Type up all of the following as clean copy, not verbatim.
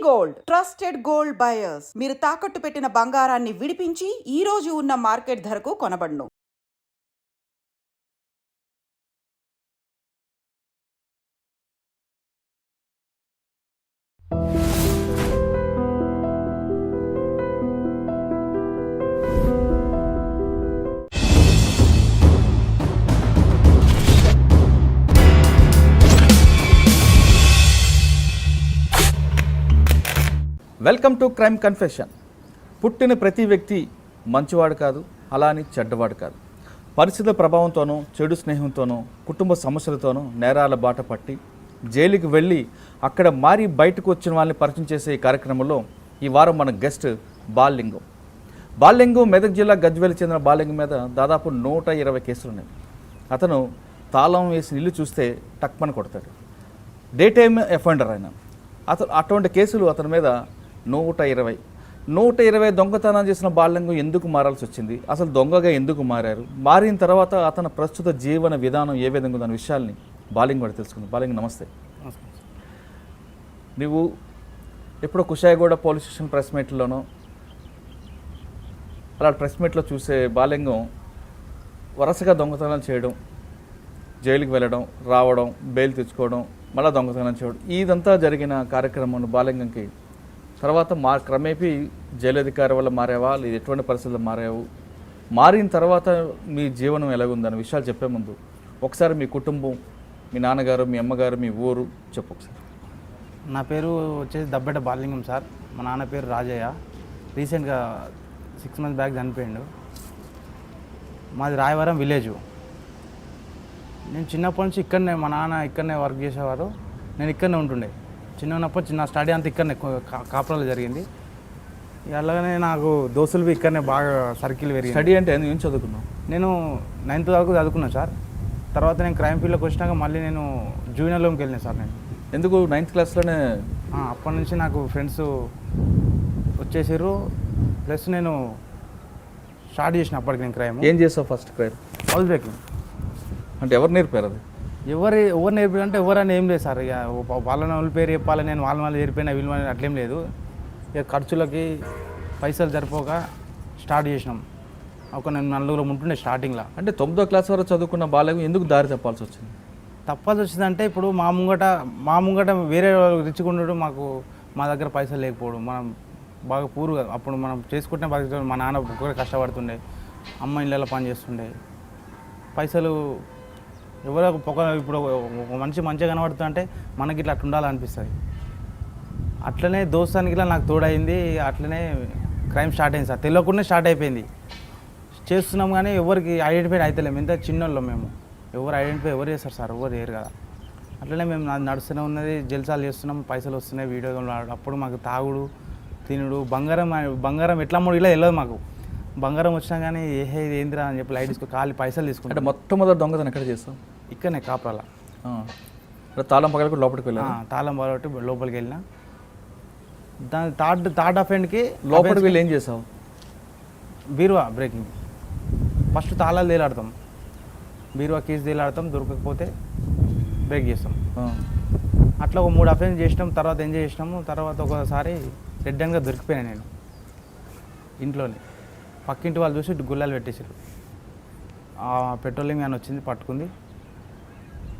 Gold trusted gold buyers మీరు తాకట్టు పెట్టిన బంగారాన్ని విడిపించి ఈ రోజు ఉన్న మార్కెట్ ధరకు కొనబడును. Welcome to crime confession. పుట్టిన ప్రతి వ్యక్తి మంచివాడు కాదు, అలా అని చెడ్డవాడు కాదు. పరిస్థితుల ప్రభావంతోనూ, చెడు స్నేహంతోనూ, కుటుంబ సమస్యలతోనూ నేరాల బాట పట్టి జైలుకి వెళ్ళి అక్కడ మారి బయటకు వచ్చిన వాళ్ళని పరిచయం చేసే ఈ కార్యక్రమంలో ఈ వారం మన గెస్ట్ బాలలింగం మెదక్ జిల్లా గజ్వేల్ చెందిన బాలలింగం మీద దాదాపు 120 కేసులు ఉన్నాయి. అతను తాళం వేసి ఇల్లు చూస్తే టక్మని కొడతాడు. డే టైమ్ ఎఫెండర్ ఆయన. అటువంటి కేసులు అతని మీద 120 దొంగతనం చేసిన బాలలింగం ఎందుకు మారాల్సి వచ్చింది, అసలు దొంగగా ఎందుకు మారారు, మారిన తర్వాత అతని ప్రస్తుత జీవన విధానం ఏ విధంగా ఉందన్న విషయాల్ని బాలలింగం కూడా తెలుసుకుంది. బాలలింగం నమస్తే. నువ్వు ఎప్పుడో కుషాయిగూడ పోలీస్ స్టేషన్ ప్రెస్ మీట్లోనో అలా ప్రెస్ మీట్లో చూసే బాలలింగం వరుసగా దొంగతనాలు చేయడం, జైలుకి వెళ్ళడం, రావడం, బెయిల్ తెచ్చుకోవడం, మళ్ళీ దొంగతనం చేయడం, ఇదంతా జరిగిన కార్యక్రమం బాలలింగంకి తర్వాత క్రమేపీ జైలు అధికారి వల్ల మారేవా, లేదు ఎటువంటి పరిస్థితుల్లో మారావు, మారిన తర్వాత మీ జీవనం ఎలాగుందన్న విషయాలు చెప్పే ముందు ఒకసారి మీ కుటుంబం, మీ నాన్నగారు, మీ అమ్మగారు, మీ ఊరు చెప్పు ఒకసారి. నా పేరు వచ్చేసి దబ్బెట బాలలింగం సార్. మా నాన్న పేరు రాజయ్య. రీసెంట్గా 6 months బ్యాక్ చనిపోయిండు. మాది రాయవరం విలేజు. నేను చిన్నప్పటి నుంచి ఇక్కడనే, మా నాన్న ఇక్కడనే వర్క్ చేసేవారు, నేను ఇక్కడనే ఉంటుండే. చిన్న స్టడీ అంతా ఇక్కడనే కాపురాలు జరిగింది. అలాగనే నాకు దోస్తులు ఇక్కడనే బాగా సర్కిల్ పెరిగింది. స్టడీ అంటే ఏం చదువుకున్నావు? నేను 9th వరకు చదువుకున్నాను సార్. తర్వాత నేను క్రైమ్ ఫీల్డ్లోకి వచ్చినాక మళ్ళీ నేను జూనియర్ లోకి వెళ్ళినాను సార్. నేను ఎందుకు 9th క్లాస్లోనే? అప్పటి నుంచి నాకు ఫ్రెండ్స్ వచ్చేసారు, ప్లస్ నేను స్టార్ట్ చేసిన అప్పటికి నేను క్రైమ్. ఏం చేసావు ఫస్ట్ క్రైమ్? House breaking. అంటే ఎవరు నేర్పారు అది? ఎవరు నేర్పారు అంటే ఎవరని ఏం లేదు సార్. ఇక వాళ్ళని వాళ్ళ పేరు చెప్పాలి, నేను వాళ్ళ చేరిపోయినా వీళ్ళు అట్లేం లేదు. ఇక ఖర్చులకి పైసలు సరిపోక స్టార్ట్ చేసినాం. నేను 4 ఉంటుండే స్టార్టింగ్లో. అంటే 9వ క్లాస్ వరకు చదువుకున్న బాలలింగం ఎందుకు దారి తప్పాల్సి వచ్చింది? తప్పాల్సి వచ్చిందంటే ఇప్పుడు మా ముంగట వేరే రిచ్గా ఉండడం, మా దగ్గర పైసలు లేకపోవడం, మనం బాగా పూరుగా అప్పుడు మనం చేసుకుంటే బాగా. మా నాన్న కూడా కష్టపడుతుండే, అమ్మ ఇళ్ళలో పని చేస్తుండే. పైసలు ఎవరో ఇప్పుడు ఒక మనిషి మంచిగా కనబడుతుందంటే మనకి ఇట్లా అట్లా ఉండాలనిపిస్తుంది. అట్లనే దోస్తానికి ఇలా నాకు తోడైంది. అట్లనే క్రైమ్ స్టార్ట్ అయింది సార్. తెలియకుండా స్టార్ట్ అయిపోయింది. చేస్తున్నాం కానీ ఎవరికి ఐడెంటిఫై అవుతలేము. ఎంత చిన్నోళ్ళం మేము. ఎవరు ఐడెంటిఫై ఎవరు చేస్తారు సార్? ఎవరు చేయరు కదా. అట్లనే మేము నడుస్తూనే ఉన్నది, జల్సాలు చేస్తున్నాం, పైసలు వస్తున్నాయి, వీడియో. అప్పుడు మాకు తాగుడు, తినుడు, బంగారం ఎట్లా మూడు ఇలా వెళ్ళదు మాకు. బంగారం వచ్చినా కానీ ఇది ఏందిరా అని చెప్పి లైట్ తీసుకో ఖాళీ పైసలు తీసుకుంటాం. అంటే మొట్టమొదటి దొంగతనం ఎక్కడ చేస్తాం? ఇక్కడనే కాపురాల. తాళం పగల కూడా లోపలికి వెళ్ళా? తాళం పగలబట్టి లోపలికి వెళ్ళినా. దాని థర్డ్ అఫెండ్కి లోపలికి వెళ్ళి ఏం చేసావు? బీరువా బ్రేకింగ్. ఫస్ట్ తాళాలు తేలాడతాం, బీరువా కేసు తేలాడతాం, దొరకకపోతే బ్రేక్ చేస్తాం. అట్లా ఒక 3 అఫెన్స్ చేసినాం. తర్వాత ఏం చేసినాము, తర్వాత ఒకసారి రెడ్ హ్యాండ్గా దొరికిపోయాను నేను ఇంట్లోనే. పక్కింటి వాళ్ళు చూసి గుల్లాలు పెట్టేసారు. పెట్రోలింగ్ వ్యాన్ వచ్చింది, పట్టుకుంది,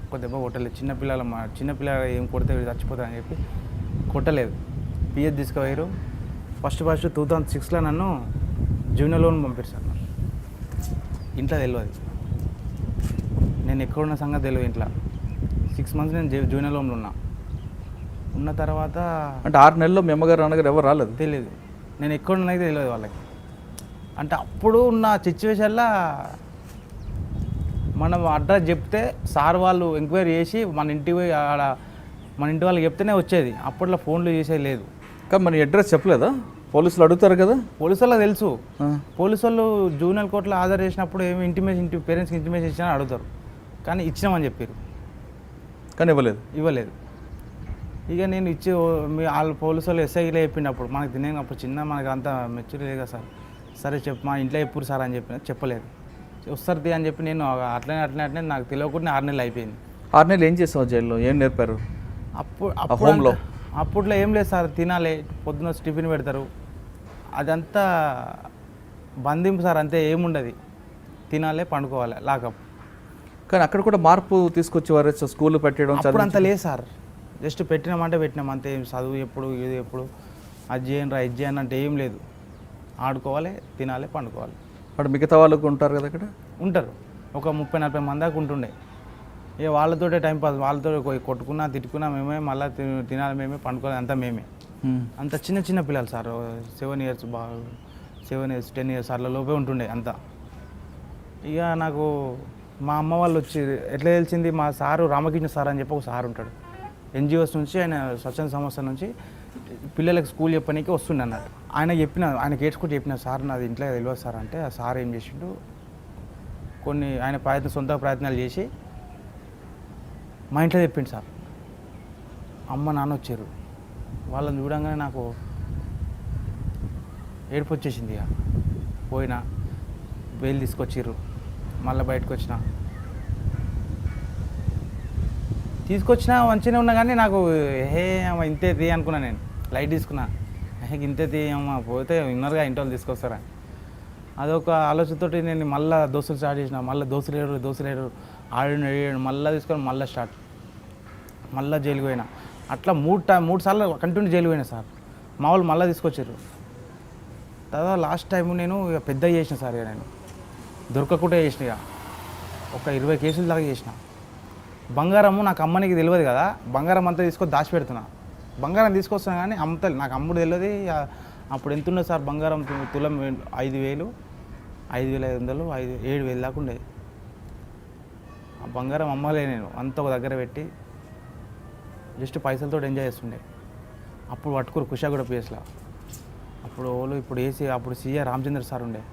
ఒక దెబ్బ కొట్టలేదు. చిన్నపిల్లలు ఏం కొడితే చచ్చిపోతారని చెప్పి కొట్టలేదు. పిఎస్ తీసుకుపోయారు. ఫస్ట్ 2006లో నన్ను జూనియర్ లోన్ పంపించారు. ఇంట్లో తెలియదు, నేను ఎక్కడున్న సంగతి తెలియదు. ఇంట్లో 6 months నేను జూనియర్ లోన్లో ఉన్న తర్వాత అంటే 6 నెలల్లో మీ అమ్మగారు నాన్నగారు ఎవరు రాలేదు? తెలియదు. నేను ఎక్కడున్నది తెలియదు వాళ్ళకి. అంటే అప్పుడు ఉన్న సిచ్యువేషన్లో మనం అడ్రస్ చెప్తే సార్ వాళ్ళు ఎంక్వైరీ చేసి మన ఇంటి వాళ్ళకి చెప్తేనే వచ్చేది. అప్పట్లో ఫోన్లు చేసేది లేదు. కానీ మన అడ్రస్ చెప్పలేదా? పోలీసులు అడుగుతారు కదా. పోలీసు వాళ్ళకి తెలుసు. పోలీసు వాళ్ళు జూనియర్ కోర్టులో హాజరు చేసినప్పుడు ఏమి పేరెంట్స్కి ఇంటిమేషన్ ఇచ్చినా అడుగుతారు. కానీ ఇచ్చినామని చెప్పారు, కానీ ఇవ్వలేదు. ఇక నేను వాళ్ళ పోలీసు వాళ్ళు ఎస్ఐలో చెప్పినప్పుడు మనకు తినేటప్పుడు మనకు అంత మెచ్యూర్ లేదు కదా సార్. సరే మా ఇంట్లో ఎప్పుడు సార్ అని చెప్పిన, చెప్పలేదు. వస్తారు అని చెప్పి నేను అట్లనే నాకు తెలియకుండా 6 నెలలు అయిపోయింది. 6 నెలలు ఏం చేస్తావు జైల్లో? ఏం నేర్పారు? అప్పుడు అప్పట్లో ఏం లేదు సార్, తినాలి, పొద్దున టిఫిన్ పెడతారు, అదంతా బంధింపు సార్, అంతే ఏముండదు, తినాలి పండుకోవాలి లాకప్. కానీ అక్కడ కూడా మార్పు తీసుకొచ్చేవారు, స్కూల్ పెట్టడం అప్పుడు అంత లేదు సార్, జస్ట్ పెట్టినామంటే పెట్టినాం అంతే. ఏం చదువు ఎప్పుడు ఇది ఎప్పుడు అది చేయండి రా ఇది చేయండి అంటే ఏం లేదు, ఆడుకోవాలి, తినాలి, పండుకోవాలి. అక్కడ మిగతా వాళ్ళకు ఉంటారు కదా అక్కడ, ఉంటారు ఒక 30-40 మంది దాకా ఉంటుండే. ఇక వాళ్ళతోటే టైంపాస్, వాళ్ళతో కొట్టుకున్నా తిట్టుకున్నా మేమే, మళ్ళీ తినాలి మేమే, పండుకోవాలి అంతా మేమే. అంత చిన్న చిన్న పిల్లలు సార్, 7 years 7 years 10 years అట్లా లోపే ఉంటుండే అంతా. ఇక నాకు మా అమ్మ వాళ్ళు వచ్చి ఎట్లా తెలిసింది, మా సారు రామకృష్ణ సార్ అని చెప్పి ఒక సార్ ఉంటాడు, NGOs నుంచి, ఆయన స్వచ్ఛంద సంస్థ నుంచి పిల్లలకు స్కూల్ చెప్పనీకి వస్తుండే అన్నట్టు. ఆయనకి ఏడ్చుకుంటూ చెప్పిన, సార్ నాది ఇంట్లో తెలియదు సార్ అంటే, ఆ సార్ ఏం చేసిండు, కొన్ని ఆయన సొంత ప్రయత్నాలు చేసి మా ఇంట్లో చెప్పిండు సార్. అమ్మ నాన్న వచ్చారు, వాళ్ళని చూడంగానే నాకు ఏడుపు వచ్చేసింది. ఇక పోయినా బెయిల్ తీసుకొచ్చిర్రు, మళ్ళీ బయటకు తీసుకొచ్చినా మంచిగానే ఉన్నా, కానీ నాకు అమ్మ ఇంతే తీ అనుకున్నా, నేను లైట్ తీసుకున్నా, ఇంతే తీ అమ్మ పోతే విన్నర్గా ఇంటి వాళ్ళు తీసుకొస్తారా, అదొక ఆలోచనతోటి నేను మళ్ళీ దోస్తులు స్టార్ట్ చేసిన. మళ్ళీ దోస్తులు ఏడు ఆడు మళ్ళీ తీసుకొని మళ్ళీ స్టార్ట్, మళ్ళీ జైలుకి పోయినా. అట్లా 3 సార్లు కంటిన్యూ జైలు పోయినా సార్. మా వాళ్ళు మళ్ళీ తీసుకొచ్చారు. తర్వాత లాస్ట్ టైం నేను ఇక పెద్ద చేసిన సార్, ఇక నేను దొరకకుండా చేసిన, ఇక ఒక 20 కేసులు దాకా చేసిన. బంగారము నాకు అమ్మనికి తెలియదు కదా, బంగారం అంతా తీసుకొని దాచిపెడుతున్నా. బంగారం తీసుకొస్తున్నా కానీ అమ్ముతా, నాకు అమ్ముడు తెలియదు. అప్పుడు ఎంత ఉండదు సార్ బంగారం, తులం 5,000, 5,500, 7,000 దాకా ఉండేది. ఆ బంగారం అమ్మలే నేను, అంత ఒక దగ్గర పెట్టి జస్ట్ పైసలతో ఎంజాయ్ చేస్తుండే. అప్పుడు పట్టుకురు కుషాగూడ పిఎస్లో. ఇప్పుడు అప్పుడు సీఏ రామచంద్ర సార్ ఉండే,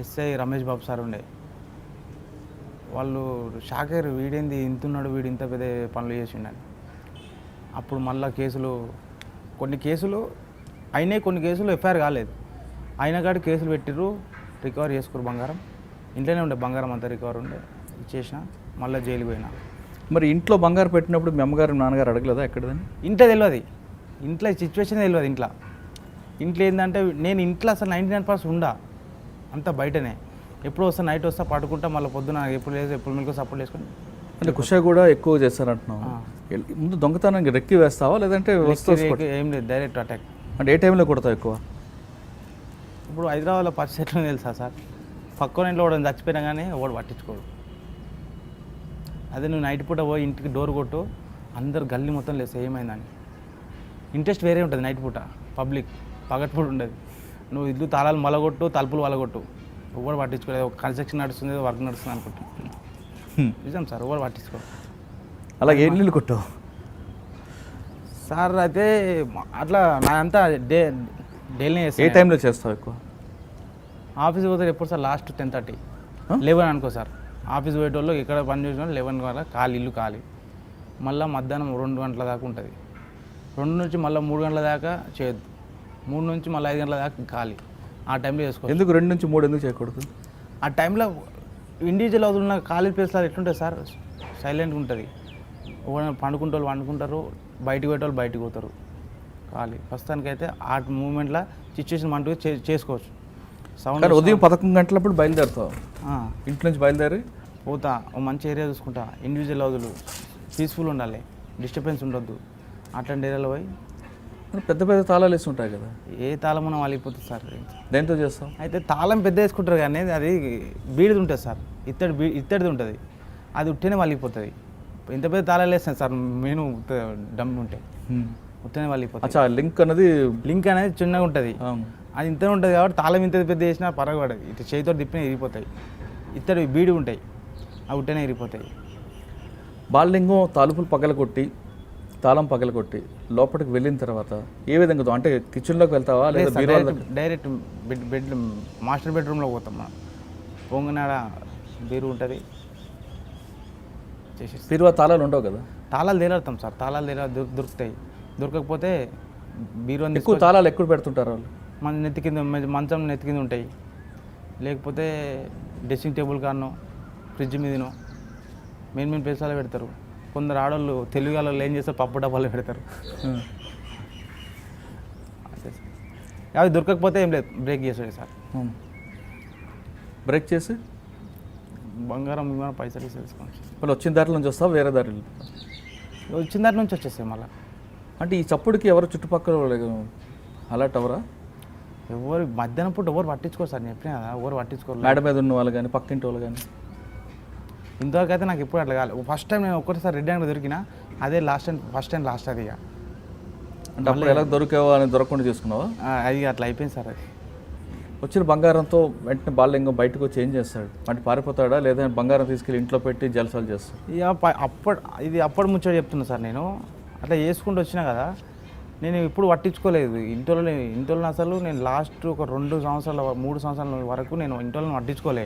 ఎస్ఐ రమేష్ బాబు సార్ ఉండే. వాళ్ళు షాక్ అయ్యారు, వీడేంది ఇంతున్నాడు, వీడు ఇంత పెద్ద పనులు చేసిండని. అప్పుడు మళ్ళీ కొన్ని కేసులు అయినాయి, కొన్ని కేసులు ఎఫ్ఐఆర్ కాలేదు. అయినా కాడి కేసులు పెట్టిర్రు, రికవర్ చేసుకోరు బంగారం. ఇంట్లోనే ఉండే బంగారం అంతా రికవర్ ఉండే, ఇచ్చేసిన. మళ్ళీ జైలుకి పోయినా. మరి ఇంట్లో బంగారు పెట్టినప్పుడు మీ అమ్మగారు నాన్నగారు అడగలేదా ఎక్కడదని? ఇంట్లో తెలియదు, ఇంట్లో సిచ్యువేషన్ తెలియదు. ఇంట్లో ఏంటంటే నేను ఇంట్లో అసలు 99% ఉండా, అంతా బయటనే. ఎప్పుడు వస్తా, నైట్ వస్తా, పడుకుంటా, మళ్ళీ పొద్దున ఎప్పుడు లేదు, ఎప్పుడు మీకు సపోర్ట్ చేసుకుని. అంటే కుషా కూడా ఎక్కువ చేస్తారంటున్నావు. ముందు దొంగతనానికి రెక్కి వేస్తావా, లేదంటే ఏం లేదు, డైరెక్ట్ అటాక్. అంటే ఏ టైంలో కొడతావు ఎక్కువ? ఇప్పుడు హైదరాబాద్లో పరిస్థితి ఎట్లా తెలుసా సార్, పక్కన ఇంట్లో వాడు చచ్చిపోయినా కానీ వాడు పట్టించుకోడు. అదే నువ్వు నైట్ పూట పోయి ఇంటికి డోర్ కొట్టు, అందరు గల్లీ మొత్తం లేదు ఏమైందని. ఇంట్రెస్ట్ వేరే ఉంటుంది నైట్ పూట, పగటిపూట ఉండదు. నువ్వు ఇల్లు తాళాలు మలగొట్టు, తలుపులు వలగొట్టు, ఎవరు పట్టించుకోలేదు. ఒక కన్స్ట్రక్షన్ నడుస్తుంది, వర్క్ నడుస్తుంది అనుకుంటా. నిజం సార్, ఎవరు పట్టించుకోరు. అలాగే ఏ నీళ్ళు కొట్టావు సార్? అయితే అట్లా నా అంతా డైలీ ఏ టైంలో చేస్తావు ఎక్కువ? ఆఫీస్ పోతే ఎప్పుడు సార్ లాస్ట్ 10:30, 11 అనుకో సార్. ఆఫీస్ పోయేటోళ్ళు ఇక్కడ పని చేసిన వాళ్ళు 11 వల్ల ఇల్లు ఖాళీ. మళ్ళీ మధ్యాహ్నం 2 గంటల దాకా ఉంటుంది. 2 నుంచి మళ్ళీ 3 గంటల దాకా చేయొద్దు. 3 నుంచి మళ్ళీ 5 గంటల దాకా ఖాళీ. ఆ టైంలో చేసుకో. ఎందుకు 2 నుంచి 3 ఎందుకు చేయకూడదు? ఆ టైంలో ఇండివిజువల్ అవుతున్న ఖాళీ ప్లేస్లో ఎట్లుంటుంది సార్, సైలెంట్గా ఉంటుంది. పండుకుంటే వాళ్ళు పండుకుంటారు, బయటకు పోయేటోళ్ళు బయటకు పోతారు. ఖాళీ ప్రస్తుతానికైతే ఆ మూమెంట్లో సిచ్యువేషన్ మనకు చేసుకోవచ్చు. సౌండ్ ఉదయం 11 గంటలప్పుడు బయలుదేరుతావు, ఇంటి నుంచి బయలుదేరి పోతా. ఓ మంచి ఏరియా చూసుకుంటా, ఇండివిజువల్ హౌజులు పీస్ఫుల్ ఉండాలి, డిస్టర్బెన్స్ ఉండొద్దు. అట్లాంటి ఏరియాలో పోయి పెద్ద పెద్ద తాళాలు వేసి ఉంటాయి కదా, ఏ తాళం మనం వాళ్ళిపోతుంది సార్. దేంతో చేస్తాం? అయితే తాళం పెద్ద వేసుకుంటారు కానీ అది బీడిది ఉంటుంది సార్, ఇత్తడిది ఉంటుంది, అది ఉట్టినే వాళ్ళిపోతుంది. ఇంత పెద్ద తాళాలు వేస్తాను సార్, మెయిన్ డమ్ ఉంటే ఉట్టినే వాళ్ళిపోతుంది. లింక్ అనేది చిన్నగా ఉంటుంది, అది ఇంతనే ఉంటుంది కాబట్టి తాళం ఇంత పెద్ద వేసినా పరగబడదు. ఇటు చేతితో తిప్పినా ఇరిగిపోతాయి. ఇత్తడి బీడి ఉంటాయి, అవి ఉట్టనే ఇరిగిపోతాయి. బాలలింగం తలుపులు పగలగొట్టి, తాళం పగలగొట్టి లోపలికి వెళ్ళిన తర్వాత ఏ విధంగా, అంటే కిచెన్లోకి వెళ్తావా లేదా డైరెక్ట్ బెడ్ మాస్టర్ బెడ్రూమ్లో పోతాం మనం. పొంగనాడ బీరు ఉంటుంది, చేసేసి బీరువా తాళాలు ఉండవు కదా? తాళాలు తేలాడతాం సార్, తాళాలు దొరుకుతాయి. దొరకకపోతే బీరువా ఎక్కువ తాళాలు ఎక్కడ పెడుతుంటారు వాళ్ళు? మన నెత్తి కింద, మంచం నెత్తి కింద ఉంటాయి, లేకపోతే డ్రెస్సింగ్ టేబుల్ కానో, ఫ్రిడ్జ్ మీదనో, మెయిన్ ప్లేసాలో పెడతారు. కొందరు ఆడవాళ్ళు తెలుగు వాళ్ళు ఏం చేస్తారు, పప్పు డబ్బాలు పెడతారు. అవి దొరకకపోతే ఏం లేదు బ్రేక్ చేసాడు సార్. బ్రేక్ చేసి బంగారం ఏమైనా పైసలు తీసుకోండి. మళ్ళీ వచ్చిన దారిలో నుంచి వస్తావా వేరే దారిలో? వచ్చిన దారి నుంచి వచ్చేస్తాయి మళ్ళీ. అంటే ఈ చప్పుడుకి ఎవరు చుట్టుపక్కల అలర్ట్ అవరా? ఎవరు మధ్యాహ్నం పూట ఎవరు పట్టించుకోరు సార్, నేను చెప్పినా కదా ఎవరు పట్టించుకోరు. మేడ మీద ఉన్న వాళ్ళు కానీ పక్కింటి వాళ్ళు కానీ? ఇంతవరకు అయితే నాకు ఎప్పుడు అట్లా కాలేదు. ఫస్ట్ టైం నేను ఒక్కటిసారి రెడ్ హ్యాండ్ దొరికినా, అదే ఫస్ట్ అండ్ లాస్ట్ అది. ఇక అంటే అప్పుడు ఎలా దొరికావో అని దొరకకుండా చేసుకున్నావా? అది అట్లా అయిపోయింది సార్. అది వచ్చిన బంగారంతో వెంటనే బాలలింగం బయటకు వచ్చి ఏం చేస్తాడు? అంటే పారిపోతాడా లేదా బంగారం తీసుకెళ్ళి ఇంట్లో పెట్టి జలసాలు చేస్తాడు? ఇక అప్పుడు ముచ్చట చెప్తున్నా సార్. నేను అట్లా చేసుకుంటూ వచ్చినా కదా, నేను ఇప్పుడు పట్టించుకోలేదు ఇంట్లో అసలు. నేను లాస్ట్ ఒక 2 సంవత్సరాల 3 సంవత్సరాల వరకు నేను ఇంట్లో పట్టించుకోలే.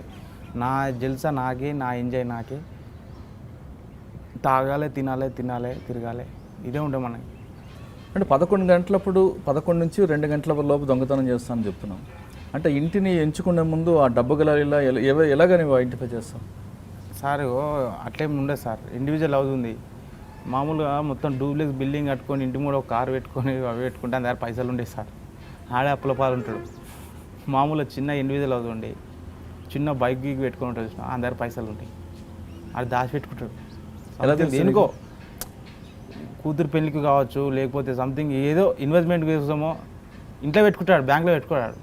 నా జల్సా నాకే, నా ఎంజాయ్ నాకే, తాగాలి తినాలి తిరగాలి, ఇదే ఉండే మనకి. అంటే 11 గంటలప్పుడు 11 నుంచి 2 గంటల లోపు దొంగతనం చేస్తానని చెప్తున్నాం. అంటే ఇంటిని ఎంచుకునే ముందు ఆ డబ్బు గల ఎలాగ నువ్వు ఐడెంటిఫై చేస్తావు? సార్ అట్లేం ఉండదు సార్, ఇండివిజువల్ అవుతుంది. మామూలుగా మొత్తం డూప్లెక్స్ బిల్డింగ్ కట్టుకొని ఇంటి మూడు ఒక కారు పెట్టుకొని అవి పెట్టుకుంటే అందరి దగ్గర పైసలు ఉండేవి సార్. ఆడే అప్పుల పాలు ఉంటాడు. మామూలుగా చిన్న ఇండివిజువల్ అవుతుండే, చిన్న బైక్ గీక్ పెట్టుకొని ఉంటాడు, అందరి దగ్గర పైసలు ఉంటాయి. అది దాచి పెట్టుకుంటాడు. దేనికో కూతురు పెళ్ళికి కావచ్చు, లేకపోతే సంథింగ్ ఏదో ఇన్వెస్ట్మెంట్ కోసమో ఇంట్లో పెట్టుకుంటాడు, బ్యాంక్లో పెట్టుకుంటాడు.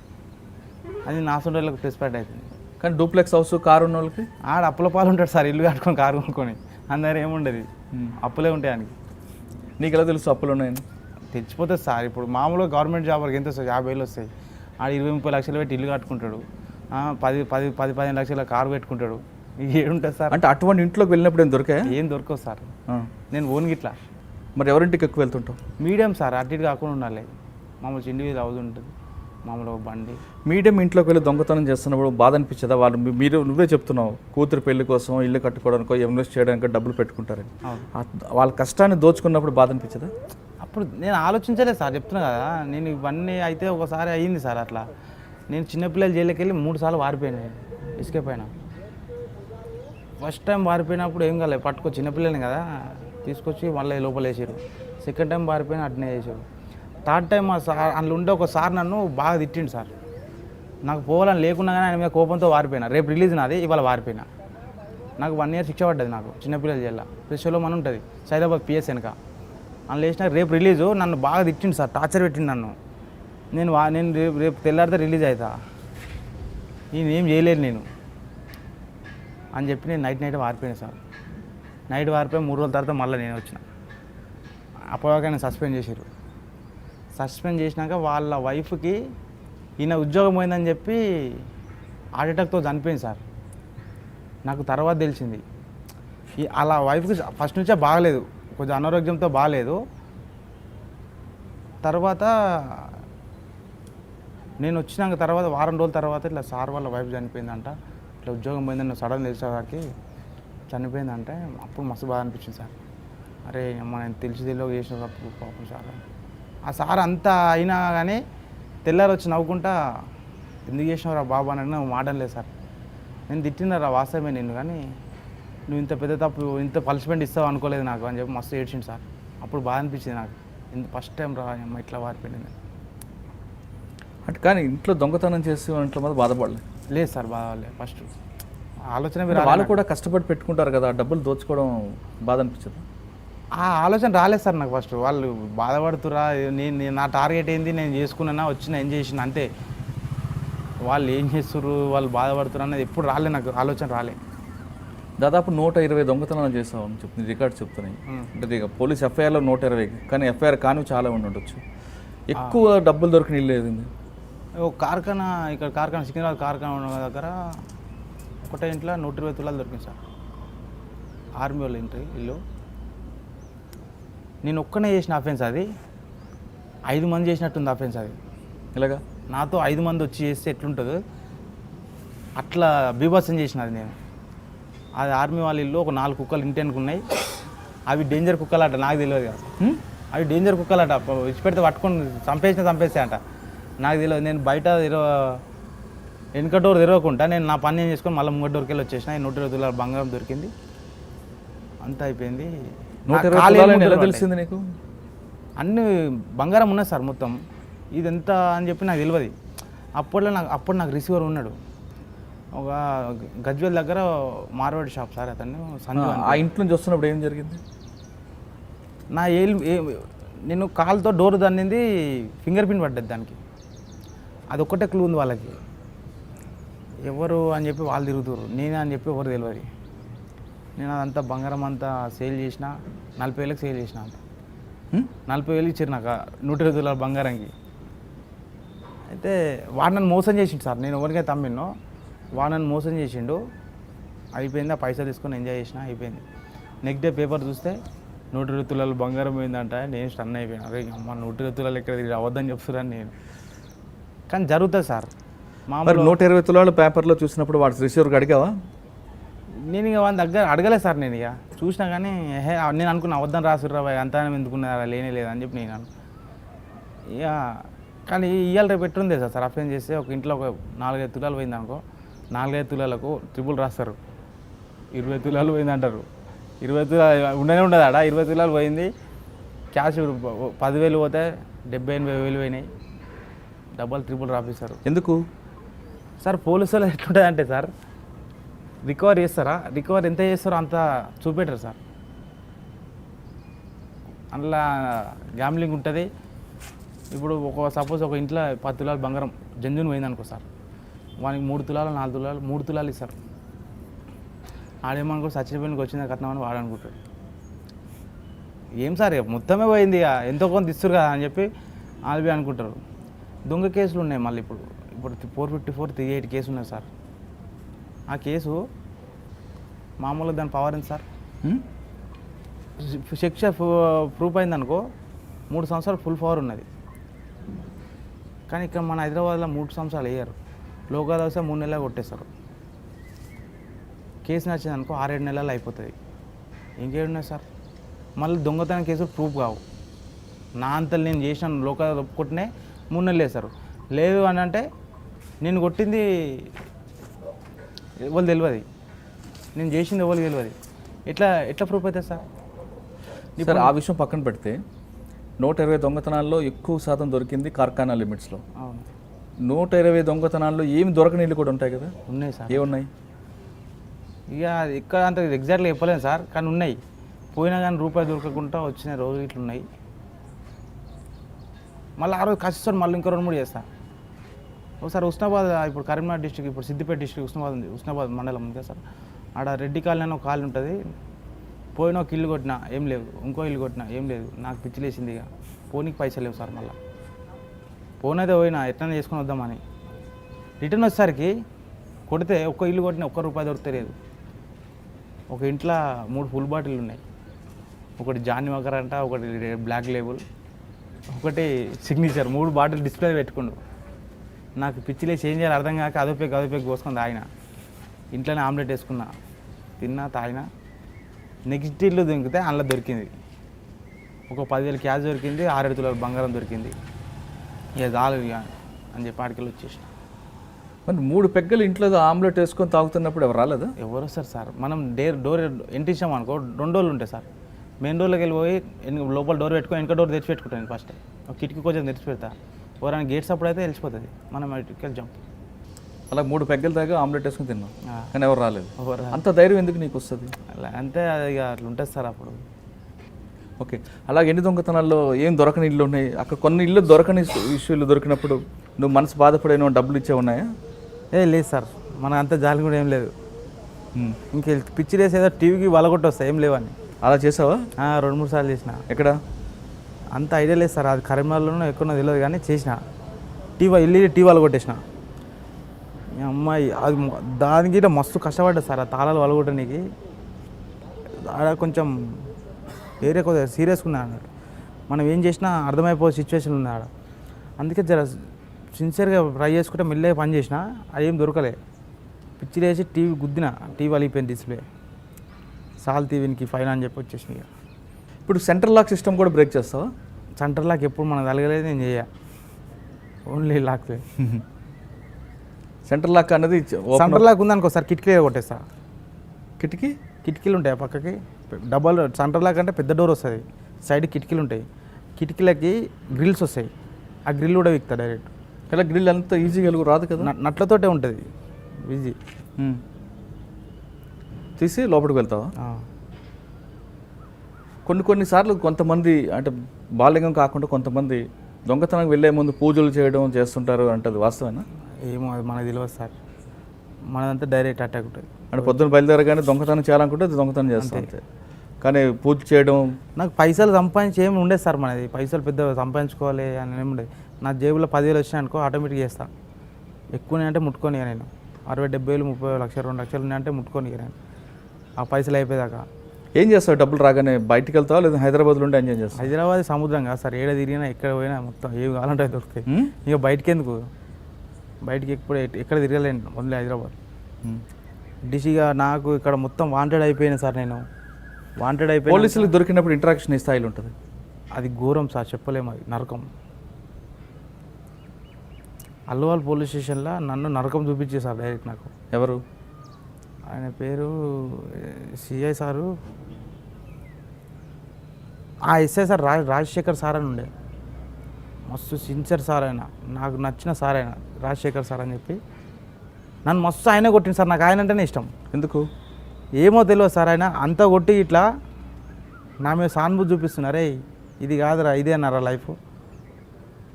అది నా సొంత వాళ్ళకి ప్లస్ పాయింట్ అవుతుంది. కానీ డూప్లెక్స్ హౌస్ కారు ఉన్న వాళ్ళకి ఆడ అప్పుల పాలు ఉంటాడు సార్, ఇల్లు కట్టుకొని కారు కొనుక్కొని. అందరు ఏముండదు, అప్పులే ఉంటాయి ఆయనకి. నీకు ఎలా తెలుసు అప్పులు ఉన్నాయని? తెచ్చిపోతుంది సార్. ఇప్పుడు మామూలుగా గవర్నమెంట్ జాబ్ వరకు ఎంత వస్తాయి? 50,000 వస్తాయి. ఆడ 20-30 లక్షలు పెట్టి ఇల్లు కట్టుకుంటాడు, 10-15 లక్షల కారు పెట్టుకుంటాడు. ఏడుంటుంది సార్? అంటే అటువంటి ఇంట్లోకి వెళ్ళినప్పుడు ఏం దొరికాయా? ఏం దొరకవు సార్. నేను ఓన్ గిట్లా. మరి ఎవరింటికి ఎక్కువ వెళ్తుంటావు? మీడియం సార్, అటు ఇటు కాకుండా ఉండాలి. మామూలు ఇండివిజువల్ హౌస్ ఉంటుంది, మామూలు బండి. మీడియం ఇంట్లోకి వెళ్ళి దొంగతనం చేస్తున్నప్పుడు బాధ అనిపించదా? వాళ్ళు నువ్వే చెప్తున్నావు కూతురు పెళ్లి కోసం, ఇల్లు కట్టుకోవడానికో, ఇన్వెస్ట్ చేయడానికో డబ్బులు పెట్టుకుంటారని. వాళ్ళ కష్టాన్ని దోచుకున్నప్పుడు బాధ అనిపించదా? అప్పుడు నేను ఆలోచించలేదు సార్, చెప్తున్నా కదా. నేను ఇవన్నీ అయితే ఒకసారి అయ్యింది సార్ అట్లా. నేను చిన్నపిల్లలు జైలుకి వెళ్ళి 3 సార్లు వారిపోయాను, ఎస్కేప్ అయినా. ఫస్ట్ టైం వారిపోయినప్పుడు ఏం కాలేదు, పట్టుకో చిన్నపిల్లల్ని కదా తీసుకొచ్చి మళ్ళీ లోపల వేసారు. సెకండ్ టైం వారిపోయినా అట్నే చేసారు. థర్డ్ టైం ఆ సార్ అందులో ఉండే ఒక సార్ నన్ను బాగా తిట్టిండు సార్. నాకు పోవాలని లేకున్నా కానీ ఆయన మీద కోపంతో వారిపోయినా. రేపు రిలీజ్ నాది, ఇవాళ వారిపోయినా. నాకు 1 ఇయర్ శిక్ష పడ్డది నాకు చిన్నపిల్లల జైల్లో. ప్రెస్లో మనం ఉంటుంది సైదాబాద్ PS వెనక. అందులో వేసినా రేపు రిలీజు. నన్ను బాగా తిట్టిండు సార్, టార్చర్ పెట్టిండు నన్ను. నేను రేపు తెల్లారితే రిలీజ్ అవుతా, నేను ఏం చేయలేదు నేను అని చెప్పి నేను నైట్ వారిపోయాను సార్. నైట్ వారిపోయి 3 రోజుల తర్వాత మళ్ళీ నేను వచ్చిన. అప్పటిదాకా నేను సస్పెండ్ చేశారు. సస్పెండ్ చేసినాక వాళ్ళ వైఫ్కి ఈయన ఉద్యోగం పోయిందని చెప్పి హార్ట్ అటాక్తో చనిపోయింది సార్. నాకు తర్వాత తెలిసింది. అలా వైఫ్కి ఫస్ట్ నుంచే బాగలేదు, కొంచెం అనారోగ్యంతో బాగలేదు. తర్వాత నేను వచ్చినాక తర్వాత వారం రోజుల తర్వాత ఇట్లా సార్ వాళ్ళ వైఫ్ చనిపోయిందంట, ఇట్లా ఉద్యోగం పోయిందని సడన్ తెలిసేవారికి చనిపోయిందంటే అప్పుడు మస్తు బాధ అనిపించింది సార్. అరే మనం తెలియక చేసిన తప్పు పాపం సార్. ఆ సార్ అంతా అయినా కానీ తెల్లారి వచ్చి నవ్వుకుంటా ఎందుకు చేసినావు రా బాబా అని నువ్వు మాటలేదు సార్. నేను తిట్టినారా వాస్తవమే నిన్ను, కానీ నువ్వు ఇంత పెద్ద తప్పు ఇంత పనిష్మెంట్ ఇస్తావు అనుకోలేదు నాకు అని చెప్పి మస్తు ఏడ్చింది సార్. అప్పుడు బాధ అనిపించింది నాకు, ఇంత ఫస్ట్ టైం రా అమ్మ ఇట్లా వారిపోయింది. అంటే కానీ ఇంట్లో దొంగతనం చేసి ఇంట్లో మీద బాధపడలేదు? లేదు సార్, బాధపడలేదు. ఫస్ట్ ఆలోచన వాళ్ళు కూడా కష్టపడి పెట్టుకుంటారు కదా, డబ్బులు దోచుకోవడం బాధ అనిపించదు? ఆ ఆలోచన రాలేదు సార్ నాకు ఫస్ట్. వాళ్ళు బాధపడుతురా, నేను నా టార్గెట్ ఏంది, నేను చేసుకున్నా వచ్చిన ఎంజాయ్ చేసిన అంతే. వాళ్ళు ఏం చేస్తుర్రు, వాళ్ళు బాధపడుతున్నారు అనేది ఎప్పుడు రాలే నాకు, ఆలోచన రాలే. దాదాపు 120 దొంగతనాలు చేసావు అని చెప్తుంది రికార్డ్స్ చెప్తున్నాయి. అంటే ఇక పోలీస్ FIRలో 120, కానీ FIR కానీ చాలా ఉండొచ్చు. ఎక్కువ డబ్బులు దొరికిన ఇల్లు ఏది? ఒక కార్ఖానా, ఇక్కడ కార్ఖానా సికింద్రాబాద్ కార్ఖానా ఉన్న దగ్గర ఒకటే ఇంట్లో 120 తులాలు దొరికింది సార్. ఆర్మీ వాళ్ళ ఇల్లు. నేను ఒక్కనే చేసిన అఫెన్స్ అది, 5 మంది చేసినట్టుంది అఫెన్స్ అది. ఇలాగా నాతో 5 మంది వచ్చి చేస్తే ఎట్లుంటుందో అట్లా బీభత్సం చేసిన అది నేను. అది ఆర్మీ వాళ్ళ ఇల్లు. ఒక 4 కుక్కలు ఇంటెన్కు ఉన్నాయి. అవి డేంజర్ కుక్కలు అట, నాకు తెలియదు కదా. అవి డేంజర్ కుక్కలు అట, ఇచ్చిపెడితే పట్టుకొని చంపేస్తే అంట, నాకు తెలియదు. నేను బయట వెనక డోర్ తెరవకుండా నేను నా పని నేను చేసుకొని మళ్ళీ ముంగ డోర్కి వెళ్ళి వచ్చేసిన. 120 తులాల బంగారం దొరికింది, అంతా అయిపోయింది. 120 తులాలు ఎలా తెలిసింది నీకు? అన్ని బంగారం ఉన్నాయి సార్ మొత్తం. ఇది ఎంత అని చెప్పి నాకు తెలియదు. అప్పుడు నాకు రిసీవర్ ఉన్నాడు, ఒక గజ్వేల్ దగ్గర మార్వాడి షాప్ సార్ అతను సంజు అని. ఆ ఇంటి నుంచి వస్తున్నప్పుడు ఏం జరిగింది? నా నేను కాలుతో డోర్ దన్నింది, ఫింగర్ ప్రింట్ పడ్డది దానికి. అదొక్కటే క్లూ ఉంది వాళ్ళకి, ఎవరు అని చెప్పి వాళ్ళు తిరుగుతారు, నేనే అని చెప్పి ఎవరు తెలియదు. నేను అదంతా బంగారం అంతా సేల్ చేసిన, 40,000కి సేల్ చేసిన. అంత 40,000 ఇచ్చారు నాకు 120 తులాల బంగారంకి. అయితే వాడు నన్ను మోసం చేసిండు సార్, నేను ఎవరికైతే అమ్మినో వాడు నన్ను మోసం చేసిండు. అయిపోయింది, ఆ పైసలు తీసుకొని ఎంజాయ్ చేసిన, అయిపోయింది. నెక్స్ట్ డే పేపర్ చూస్తే 120 తులాలు బంగారం పోయిందంట. నేను స్టన్ అయిపోయాను, అరే అమ్మ 120 తులాలు ఎక్కడ అవద్దని చెప్తున్నాను నేను. కానీ జరుగుతుంది సార్ మరి 120 తులాలు పేపర్లో చూసినప్పుడు వాడు రిసీవర్కి అడిగావా? నేను ఇక వాళ్ళ దగ్గర అడగలేదు సార్. నేను ఇక చూసినా కానీ నేను అనుకున్నా అవద్దని రాసుర్రా అంతా ఎందుకున్నారా, లేనే లేదని చెప్పి నేను ఇక. కానీ ఇవాళ రేపు ఎట్లుంది సార్, అఫెన్స్ చేస్తే ఒక ఇంట్లో ఒక 4-5 తులాలు పోయింది అనుకో, 4-5 తులాలకు ట్రిపుల్ రాస్తారు. 20 తులాలు పోయింది అంటారు. 20 తులాలు ఉండనే ఉండదు ఆడ. 20 తులాలు పోయింది, క్యాష్ 10,000 పోతే 70,000-80,000 పోయినాయి. డబ్బులు ట్రిపుల్ రాపిస్తారు. ఎందుకు సార్ పోలీసు వాళ్ళు ఎట్లుంటుంది అంటే సార్, రికవర్ చేస్తారా, రికవర్ ఎంత చేస్తారో అంత చూపెట్టరు సార్. అందులో గ్యామ్లింగ్ ఉంటుంది. ఇప్పుడు సపోజ్ ఒక ఇంట్లో 10 తులాలు బంగారం జంజుని పోయింది అనుకో సార్, వానికి 3 తులాలు 4 తులాలు 3 తులాలు ఇస్తారు. ఆడేమనుకో సచ్చిపోయినకి వచ్చిందా కట్నం వాడు అనుకుంటాడు. ఏం సార్ మొత్తమే పోయింది, ఇక ఎంతో కొంత ఇస్తారు కదా అని చెప్పి ఆల్బీ అనుకుంటారు. దొంగ కేసులు ఉన్నాయి మళ్ళీ. ఇప్పుడు 454, 38 కేసు ఉన్నాయి సార్. ఆ కేసు మామూలుగా దాని పవర్ ఎంత సార్, శిక్ష ప్రూఫ్ అయిందనుకో 3 సంవత్సరాలు ఫుల్ పవర్ ఉన్నది. కానీ ఇక్కడ మన హైదరాబాద్లో 3 సంవత్సరాలు వేయరు. లోకల్ వస్తే 3 నెలలు కొట్టేస్తారు. కేసు నచ్చింది అనుకో 6-7 నెలలు అయిపోతుంది. ఇంకేమున్నాయి సార్, మళ్ళీ దొంగతనం కేసులు ప్రూఫ్ కావు. నా అంతలు నేను చేసిన లోకల్ ఒప్పుకుంటేనే 3 నెలలు వేస్తారు. లేదు అని అంటే నేను కొట్టింది ఎవరు తెలియదు, నేను చేసింది ఎవరు తెలియదు. ఎట్లా ప్రూఫ్ అవుతుంది సార్? సార్ ఆ విషయం పక్కన పెడితే 120 దొంగతనాల్లో ఎక్కువ శాతం దొరికింది కార్ఖానా లిమిట్స్లో. అవును, 120 దొంగతనాల్లో ఏమి దొరకని ఇల్లు కూడా ఉంటాయి కదా, ఉన్నాయి సార్. ఏమున్నాయి? ఇక ఇక్కడ అంత ఎగ్జాక్ట్గా చెప్పలేను సార్, కానీ ఉన్నాయి. పోయినా కానీ రూపాయి దొరకకుండా వచ్చిన రోజు ఇట్లా ఉన్నాయి. మళ్ళీ ఆ రోజు కష్టం మళ్ళీ ఇంకో 2-3 చేస్తా. ఒకసారి ఉస్నాబాద్, ఇప్పుడు కరీంనగర్ డిస్ట్రిక్ట్, ఇప్పుడు సిద్దిపేట డిస్ట్రిక్ట్ ఉస్నాబాద్ ఉంది, ఉస్నాబాద్ మండలం ఉంది కదా సార్. ఆడ రెడ్డి కాలనీ అని ఒక కాలనీ ఉంటుంది. పోయిన ఒక ఇల్లు కొట్టినా ఏం లేవు, ఇంకో ఇల్లు కొట్టినా ఏం లేదు. నాకు పిచ్చిలేసింది, ఇక పోనీకి పైసలు లేవు సార్. మళ్ళీ పోనైతే పోయినా ఎట్లయినా చేసుకొని వద్దామని. రిటర్న్ వచ్చేసరికి కొడితే ఒక్క ఇల్లు కొట్టినా ₹1 దొరకలేదు. ఒక ఇంట్లో 3 ఫుల్ బాటిల్ ఉన్నాయి. ఒకటి జానీ వాకర్ అంట, ఒకటి బ్లాక్ లేబుల్, ఒకటి సిగ్నేచర్. 3 బాటిల్ డిస్ప్లే పెట్టుకుండు. నాకు పిచ్చిలేసి ఏం చేయాలి అర్థం కాక అదోపేకి కోసుకొని తాగిన. ఇంట్లోనే ఆమ్లెట్ వేసుకున్నా, తిన్నా, తాగిన. నెక్స్ట్ ఇల్లు దొరికితే అందులో దొరికింది ఒక 10,000 క్యాష్ దొరికింది, 6-7 తులాల బంగారం దొరికింది. ఇక చాలు ఇక అని చెప్పి ఆడికెళ్ళి వచ్చేసిన. మరి 3 పెగ్గలు ఇంట్లో ఆమ్లెట్ వేసుకొని తాగుతున్నప్పుడు ఎవరు రాలేదా? ఎవరు వస్తారు సార్? మనం డోర్ ఎంట్రీ ఇచ్చాం అనుకో 2 డోర్లు ఉంటాయి సార్. మెయిన్ డోర్లోకి వెళ్ళిపోయి లోపల డోర్ పెట్టుకొని వెనక డోర్ తెరిచి పెట్టుకుంటాను. ఫస్ట్ ఒక కిటికీ కొంచెం తెరిచి పెడతా. ఎవరైనా గేట్స్ అప్పుడు అయితే వెళ్ళిపోతుంది, మనం ఇటుకెళ్ళి జంప్. అలా 3 పెగ్గలు దాకా ఆమ్లెట్ వేసుకొని తిన్నాం, కానీ ఎవరు రాలేదు. ఎవరు అంత ధైర్యం ఎందుకు నీకు వస్తుంది? అలా అంతే, అది ఇక అట్లా ఉంటుంది సార్ అప్పుడు. ఓకే, అలాగే ఎన్ని దొంగతనాల్లో ఏం దొరకని ఇల్లు ఉన్నాయి? అక్కడ కొన్ని ఇల్లు దొరకని ఇష్యూలు దొరికినప్పుడు నువ్వు మనసు బాధపడేనో డబ్బులు ఇచ్చే ఉన్నాయా? లేదు సార్, మనకు అంత జాలి కూడా ఏం లేదు. ఇంక పిచ్చి లేసి ఏదో టీవీకి వలగొట్టి వస్తాయి, ఏం లేవని. అలా చేసావా? 2-3 సార్లు చేసిన. ఎక్కడ? అంత ఐడియా లేదు సార్, అది కరీంనగర్లోనూ ఎక్కడో తెలియదు కానీ చేసిన. టీవీ వలగొట్టేసిన. అమ్మాయి అది దానికి మస్తు కష్టపడ్డా సార్. ఆ తాళాలు వలగొట్టడానికి ఆడ కొంచెం ఏరియా కొద్దిగా సీరియస్గా ఉన్నాయి అన్నట్టు. మనం ఏం చేసినా అర్థమైపోయే సిచ్యువేషన్ ఉంది ఆడ. అందుకే జర సిన్సియర్గా ట్రై చేసుకుంటే మెల్లగా పని చేసిన, అది ఏం దొరకలే. పిచ్చి లేసి టీవీ గుద్దిన, టీవీ అలిగిపోయింది డిస్ప్లే. సాల్ టీవీకి ఫైన్ అని చెప్పి వచ్చేసిన. ఇప్పుడు సెంట్రల్ లాక్ సిస్టమ్ కూడా బ్రేక్ చేస్తావా? సెంటర్ లాక్ ఎప్పుడు మనకు తగలేదు, నేను చేయ ఓన్లీ లాక్తే. సెంట్రల్ లాక్ అనేది సెంటర్ లాక్ ఉందనుకో సార్, కిటికీ కొట్టేస్తా. కిటికీలు ఉంటాయి పక్కకి, డబల్ సెంటర్ లాక్ అంటే పెద్ద డోర్ వస్తుంది, సైడ్ కిటికీలు ఉంటాయి. కిటికీలకి గ్రిల్స్ వస్తాయి. ఆ గ్రిల్ కూడా విక్తా డైరెక్ట్. ఇలా గ్రిల్ అంత ఈజీగా వెలుగు రాదు కదా. నట్లతోటే ఉంటుంది ఈజీ. తీసి లోపలికి వెళ్తావా? కొన్నిసార్లు కొంతమంది అంటే బాలింగం కాకుండా కొంతమంది దొంగతనం వెళ్ళే ముందు పూజలు చేయడం చేస్తుంటారు అంటది వాస్తవేనా? ఏమో అది మనకు తెలియదు సార్, మనదంతా డైరెక్ట్ అటాక్ ఉంటుంది. అంటే పొద్దున్న బయలుదేరగానే దొంగతనం చేయాలనుకుంటే అది దొంగతనం చేస్తాం అంతే. కానీ పూజ చేయడం నాకు పైసలు సంపాదించి ఏమి ఉండేది సార్, మనది పైసలు పెద్ద సంపాదించుకోవాలి అని ఏమి ఉండేది. నా జేబులో 10,000 వచ్చినాయి అనుకో ఆటోమేటిక్ చేస్తాను. ఎక్కువనే అంటే ముట్టుకొని ఇక నేను 60,000, 70,000, 30,000, 1,00,000, 2,00,000 ఉన్నాయంటే ముట్టుకొని ఇక నేను ఆ పైసలు అయిపోయేదాకా. ఏం చేస్తావు? డబ్బులు రాగానే బయటికి వెళ్తావా లేదా హైదరాబాద్లో ఉండి ఎంజాయ్ చేస్తావు? హైదరాబాద్ సముద్రం కాదు సార్, ఏడ తిరిగినా ఎక్కడ పోయినా మొత్తం ఏవి కావాలంటే దొరుకుతాయి. ఇక బయటికి ఎందుకు, బయటికి ఎక్కడ తిరగలేను, ఓన్లీ హైదరాబాద్. డిసిగా నాకు ఇక్కడ మొత్తం వాంటెడ్ అయిపోయినా సార్, నేను వాంటెడ్ అయిపోయి పోలీసులకు దొరికినప్పుడు ఇంటరాక్షన్ ఈ స్థాయిలో ఉంటుంది. అది ఘోరం సార్, చెప్పలేము, అది నరకం. అల్వాల్ పోలీస్ స్టేషన్లో నన్ను నరకం చూపించే సార్ డైరెక్ట్. నాకు ఎవరు? ఆయన పేరు సిఐ సారు, ఆ ఎస్ఐ సార్ రాజశేఖర్ సార్ అని ఉండే, మస్తు సిన్సియర్ సార్ ఆయన, నాకు నచ్చిన సార్ ఆయన రాజశేఖర్ సార్ అని చెప్పి నన్ను మస్తు ఆయన కొట్టింది సార్. నాకు ఆయన అంటేనే ఇష్టం. ఎందుకు ఏమో తెలియదు సార్, ఆయన అంతా కొట్టి ఇట్లా నా మీద సానుభూతి చూపిస్తున్నారే, ఇది కాదురా ఇదే అన్నారా లైఫ్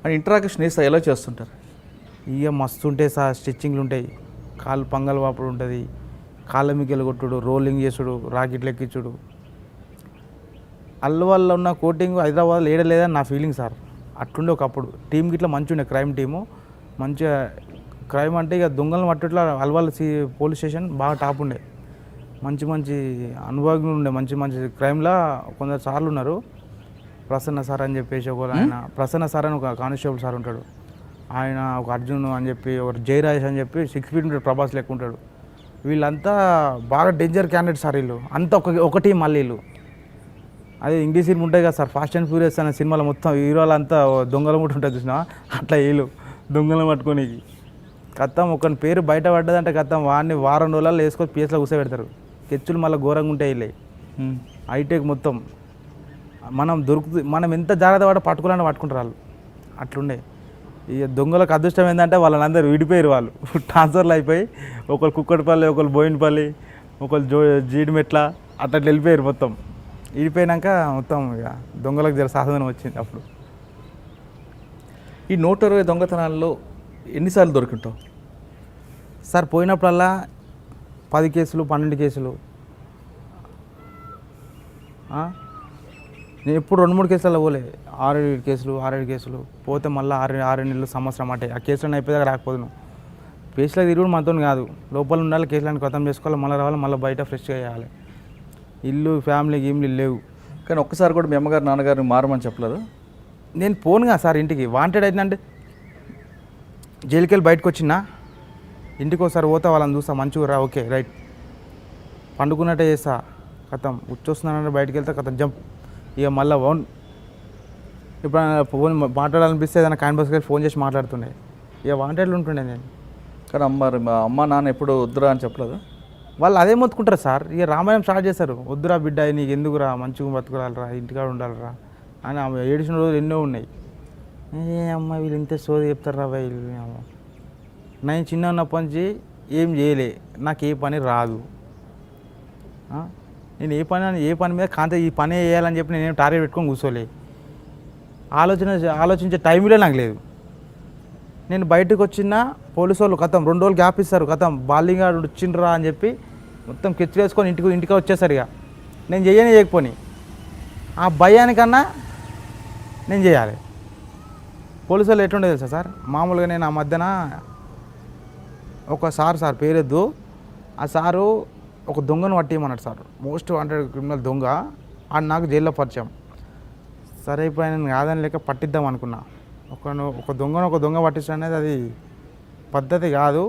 అని. ఇంటరాక్షన్ వేస్తే ఎలా చేస్తుంటారు? ఇక మస్తు ఉంటాయి సార్, స్టిచ్చింగ్లు ఉంటాయి, కాళ్ళు పంగల్ వాపుడు ఉంటుంది, కాళ్ళ మిగ్గలు కొట్టుడు, రోలింగ్ చేసుడు, రాకెట్లు ఎక్కించుడు. అల్వాల్లో ఉన్న కోటింగ్ హైదరాబాద్లో ఏడలేదని నా ఫీలింగ్ సార్. అట్లుండే ఒకప్పుడు టీం గిట్లా మంచిగా ఉండే, క్రైమ్ టీము మంచిగా. క్రైమ్ అంటే ఇక దొంగలను పట్టుట్లా అల్వాల్ పోలీస్ స్టేషన్ బాగా టాప్ ఉండే, మంచి మంచి అనుభవజ్ఞులు ఉండే, మంచి మంచి క్రైమ్లో కొందరు సార్లు ఉన్నారు. ప్రసన్న సార్ అని చెప్పేసి ఒక ఆయన, ప్రసన్న సార్ అని ఒక కానిస్టేబుల్ సార్ ఉంటాడు, ఆయన ఒక అర్జున్ అని చెప్పి, ఒక జయరాజేష్ అని చెప్పి 6 feet ఉంటాడు, ప్రభాస్ లెక్క ఉంటాడు. వీళ్ళంతా బాగా డేంజర్ క్యాండిడేట్ సార్ వీళ్ళు అంతా. ఒక టీం మళ్ళీ వీళ్ళు. అదే ఇంగ్లీష్ సినిమా ఉంటాయి కదా సార్, ఫాస్ట్ అండ్ ఫ్యూరియస్ అనే సినిమాలో మొత్తం హీరోలు అంతా దొంగలు ముట్టు ఉంటుంది చూసినా, అట్లా వీళ్ళు దొంగలు పట్టుకొని కత్తం ఒకని పేరు బయట పడ్డదంటే కత్తం వాడిని వారం రోజులలో వేసుకొని పిఎస్లో కూర్చోబెడతారు. కెచ్చులు మళ్ళీ ఘోరంగా ఉంటాయి వీళ్ళే, హైటెక్ మొత్తం. మనం ఎంత జాగ్రత్త పడ పట్టుకోవాలని పట్టుకుంటారు వాళ్ళు, అట్లుండే. ఇక దొంగలకు అదృష్టం ఏంటంటే వాళ్ళని అందరూ విడిపోయారు, వాళ్ళు ట్రాన్స్ఫర్లు అయిపోయి ఒకరు కుక్కటిపల్లి, ఒకరు బోయినపల్లి, ఒకరు జీడిమెట్ల అట్లా వెళ్ళిపోయారు. మొత్తం విడిపోయినాక మొత్తం ఇక దొంగలకు జర సాధనం వచ్చింది అప్పుడు. ఈ 120 దొంగతనాల్లో ఎన్నిసార్లు దొరికింటావు సార్? పోయినప్పుడల్లా 10 కేసులు, 12 కేసులు. నేను ఎప్పుడు 2-3 కేసులలో పోలే, 6-7 కేసులు, 6-7 కేసులు పోతే మళ్ళీ 6 నెలలు, సంవత్సరం అంటే ఆ కేసులను అయిపోయాక రాకపోదును. కేసులకు తిరుగుడు మనతో కాదు, లోపల ఉండాలి, కేసులను ఖతం చేసుకోవాలి, మళ్ళీ రావాలి, మళ్ళీ బయట ఫ్రెష్గా చేయాలి. ఇల్లు ఫ్యామిలీ గేమ్లు లేవు. కానీ ఒక్కసారి కూడా మీ అమ్మగారు నాన్నగారిని మారమని చెప్పలేదు? నేను పోనుగా సార్ ఇంటికి, వాంటెడ్ అయినంటే జైలుకి వెళ్ళి బయటకు వచ్చినా ఇంటికి ఒకసారి పోతా, వాళ్ళని చూస్తా, మంచిగా రా, ఓకే రైట్, పండుకున్నట్టే చేస్తా, కథం ఉచ్చొస్తున్నానంటే బయటకు వెళ్తా, కథం జంప్, ఇక మళ్ళీ ఇప్పుడు ఫోన్ మాట్లాడాలనిపిస్తే ఏదైనా క్యాన్వాస్కి వెళ్ళి ఫోన్ చేసి మాట్లాడుతుండే, ఇక వాంటెడ్లు ఉంటుండే నేను. కానీ అమ్మ నాన్న ఎప్పుడు వద్దురా అని చెప్పలేదు? వాళ్ళు అదే మొత్తుకుంటారు సార్. ఇక రామాయణం స్టార్ట్ చేస్తారు, వద్దురా బిడ్డ నీకు ఎందుకురా, మంచిగా బతుకురాలరా, ఇంటికాడ ఉండాలరా అని. ఆమె ఏడిచిన రోజులు ఎన్నో ఉన్నాయి. ఏ అమ్మ వీళ్ళు ఇంత సోది చెప్తారా వీళ్ళు. నేను చిన్న ఉన్నప్పటి నుంచి ఏం చేయలే, నాకు ఏ పని రాదు. నేను ఏ పని మీద కాంత ఈ పని చేయాలని చెప్పి నేనేం టార్గెట్ పెట్టుకొని కూర్చోలే. ఆలోచించే టైంలో నాకు లేదు. నేను బయటకు వచ్చిన పోలీసు వాళ్ళు కథం 2 రోజులు గ్యాప్ ఇస్తారు, కథం బాలింగ్ ఆడు వచ్చిండ్రా అని చెప్పి మొత్తం కెచ్చి వేసుకొని ఇంటికి వచ్చేసరి. ఇక నేను చేయకపోని ఆ భయానికన్నా నేను చేయాలి. పోలీసు వాళ్ళు ఎట్లుండే తెలుసా సార్? మామూలుగా నేను ఆ మధ్యన ఒక సార్ పేరెద్దు, ఆ సారు ఒక దొంగను పట్టేయమన్నాడు సార్, మోస్ట్ వాంటెడ్ క్రిమినల్ దొంగ. ఆడు నాకు జైల్లో పరిచయం. సరే ఇప్పుడు ఆయన కాదని లేక పట్టిద్దాం అనుకున్నా. ఒక దొంగ పట్టించడం అనేది అది పద్ధతి కాదు,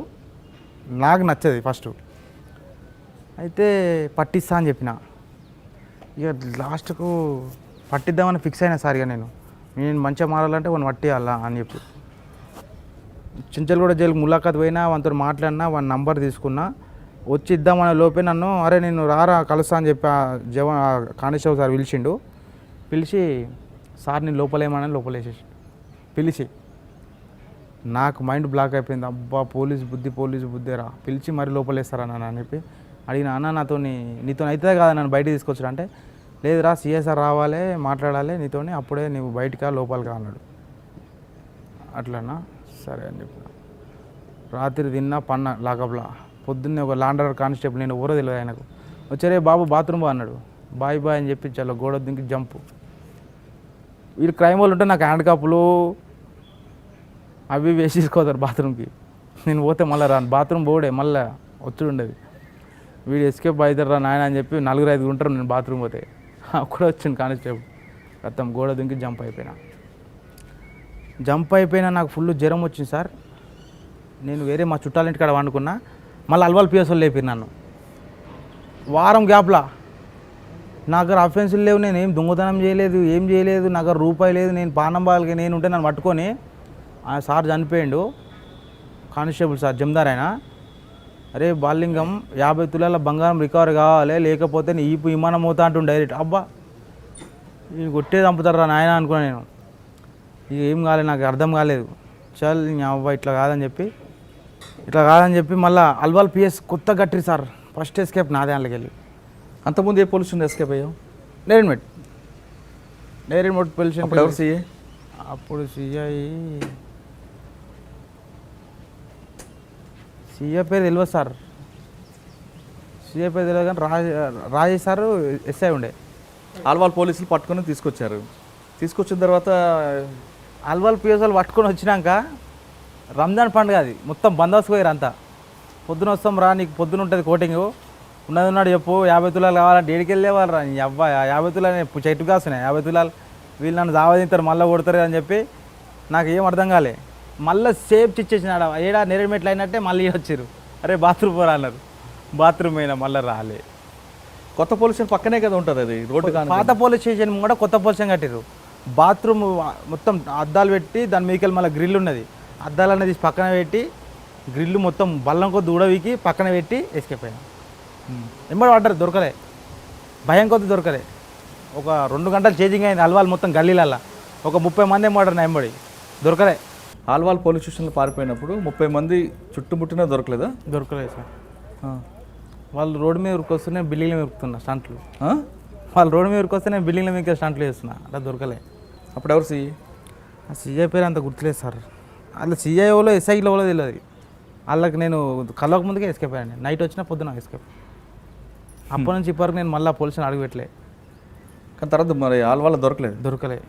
నాకు నచ్చది ఫస్ట్. అయితే పట్టిస్తా అని చెప్పిన. ఇక లాస్ట్కు పట్టిద్దామని ఫిక్స్ అయినా సార్. ఇక నేను మంచిగా మారాలంటే వాడిని పట్టేయాలా అని చెప్పి చించలగూడ జైలుకి ములాఖాత్ పోయినా, వానితో మాట్లాడినా, వాని నంబర్ తీసుకున్నా, వచ్చి ఇద్దామనే లోపే నన్ను అరే నేను రారా కలుస్తా అని చెప్పి కానిస్టేబుల్ సార్ పిలిచి సార్ నేను లోపలేమని లోపలేసేసి పిలిచి నాకు మైండ్ బ్లాక్ అయిపోయింది. అబ్బా పోలీసు బుద్ధిరా పిలిచి మరి లోపలేస్తారా నాన్న అని చెప్పి అడిగిన. అన్న నీతో అవుతుంది కదా నన్ను బయటికి తీసుకొచ్చారు అంటే, లేదురా సిఎస్ఆర్ రావాలి మాట్లాడాలి నీతోని, అప్పుడే నువ్వు బయటకా లోపలికా అన్నాడు. అట్లనా సరే అని చెప్పిన. రాత్రి తిన్నా పన్న లాకప్లా. పొద్దున్నే ఒక లాండర్ కానిస్టేబుల్, నేను ఊరో తెలియదు ఆయనకు, వచ్చారే బాబు బాత్రూమ్ అన్నాడు. బాయ్ అని చెప్పి చాలా గోడ దింకి జంపు. వీళ్ళు క్రైమ్ వాళ్ళు ఉంటే నాకు హ్యాండ్ కప్పులు అవి వేసి తీసుకోతారు బాత్రూమ్కి. నేను పోతే మళ్ళీ రాను, బాత్రూమ్ పోడే మళ్ళీ వచ్చుడు ఉండేది. వీడు ఎస్కేప్ అవుతారా నాయన అని చెప్పి 4-5 ఉంటారు నేను బాత్రూమ్ పోతే. అక్కడ వచ్చింది కానిస్టేబుల్, మొత్తం గోడ దింకి జంప్ అయిపోయినా. నాకు ఫుల్ జ్వరం వచ్చింది సార్. నేను వేరే మా చుట్టాలింటి కాడ వండుకున్నా. మళ్ళీ అల్వాల్ పిఎస్ఓ లేపి నన్ను వారం గ్యాప్లా. నా దగ్గర అఫెన్సులు లేవు, నేను ఏం దొంగతనం చేయలేదు, ఏం చేయలేదు, నా దగ్గర రూపాయి లేదు. నేను పానంబాలకి నేను ఉంటే నన్ను పట్టుకొని ఆ సార్ చనిపోయిండు, కానిస్టేబుల్ సార్ జమదార్ ఆయన. అరే బాలింగం 50 తులాల బంగారం రికవర్ కావాలి, లేకపోతే నీ ఈపు విమానం అవుతా అంటుండు డైరెక్ట్. అబ్బా ఈ కొట్టే చంపుతారా నాయన అనుకున్నా నేను. ఇక ఏం కాలేదు, నాకు అర్థం కాలేదు. చల్ అవ్వ ఇట్లా కాదని చెప్పి మళ్ళీ అల్వాల్ పిఎస్ కొత్త కట్టిరి సార్. ఫస్ట్ ఎస్కేప్ నాదే అందులోకి వెళ్ళి. అంతకుముందు ఏ పోలీస్ స్టేషన్ ఎస్కేప్ అయ్యావు? నేరేడ్మెట్ పొల్యూషన్. అప్పుడు ఎవరు సిఏ? అప్పుడు సిఐ పేరు తెలియదు సార్. సిఐ పేరు తెలియదు కానీ రాజేష్ సార్ ఎస్ఐ ఉండే. ఆల్వాల్ పోలీసులు పట్టుకొని తీసుకొచ్చిన తర్వాత అల్వాల్ పిఎస్ వాళ్ళు పట్టుకొని వచ్చినాక రంజాన్ పండుగ అది, మొత్తం బందోబస్తు పోయారు అంతా. పొద్దున వస్తాం రా, నీకు పొద్దున ఉంటుంది కోటింగ్, ఉన్నాడు చెప్పు 50 తులాలు కావాలంటే ఏడికి వెళ్ళేవాళ్ళు రా. నీ అబ్బాయి 50 తులాలు చెట్టు కాస్తున్నాయి 50 తులాలు, వీళ్ళు నన్ను దావదింటారు మళ్ళీ కొడతారు అని చెప్పి నాకు ఏం అర్థం కాలే. మళ్ళీ సేఫ్ ఇచ్చేసినాడు. ఏడా నేరేడ్మెట్లు అయినట్టే మళ్ళీ వచ్చారు. అరే బాత్రూమ్ పోరా అన్నారు. బాత్రూమ్ అయినా మళ్ళీ రాలే. కొత్త పోలీస్ స్టేషన్ పక్కనే కదా ఉంటుంది అది రోడ్డు. పాత పోలీస్ స్టేషన్ కూడా కొత్త పోలీస్ స్టేషన్ కట్టారు. బాత్రూమ్ మొత్తం అద్దాలు పెట్టి దాని మీదకి మళ్ళీ గ్రిల్ ఉన్నది, అద్దాలు అనేది పక్కన పెట్టి గ్రిల్ మొత్తం బల్లం కొద్ది ఉడవికి పక్కన పెట్టి ఎస్కేప్ అయినా. ఎంబడి పడ్డారు, దొరకలే, భయం కొద్ది దొరకలే. ఒక 2 గంటలు చేంజింగ్ అయింది అల్వాల్ మొత్తం గల్లీలల్లా. ఒక 30 మంది ఎంబడి నా ఎంబడి దొరకలే. ఆల్వాల్ పోలీస్ స్టేషన్లో పారిపోయినప్పుడు 30 మంది చుట్టుముట్టినా దొరకలేదా? దొరకలేదు సార్. వాళ్ళు రోడ్డు మీద ఉరికొస్తే నేను బిల్డింగ్ల మీద ఉరుకుతున్నా స్టంట్లు. వాళ్ళు రోడ్డు మీద ఉరికొస్తే నేను బిల్డింగ్ల మీద స్టంట్లు చేస్తున్నా, అలా దొరకలే. అప్పుడు ఎవరు సిఐ? ఆ సిఐ పేరు అంత గుర్తులేదు సార్. అలా సిఐఓలో ఎస్ఐలో తెలియదు. వాళ్ళకి నేను కలవక ముందుకే ఎస్కేప్ అయ్యాను. నైట్ వచ్చినా పొద్దున ఎస్కేప్. అప్పటి నుంచి ఇప్పటివరకు నేను మళ్ళీ పోలీసుని అడుగుపెట్టలే. కానీ తర్వాత మరి ఆల్వాల్ దొరకలే.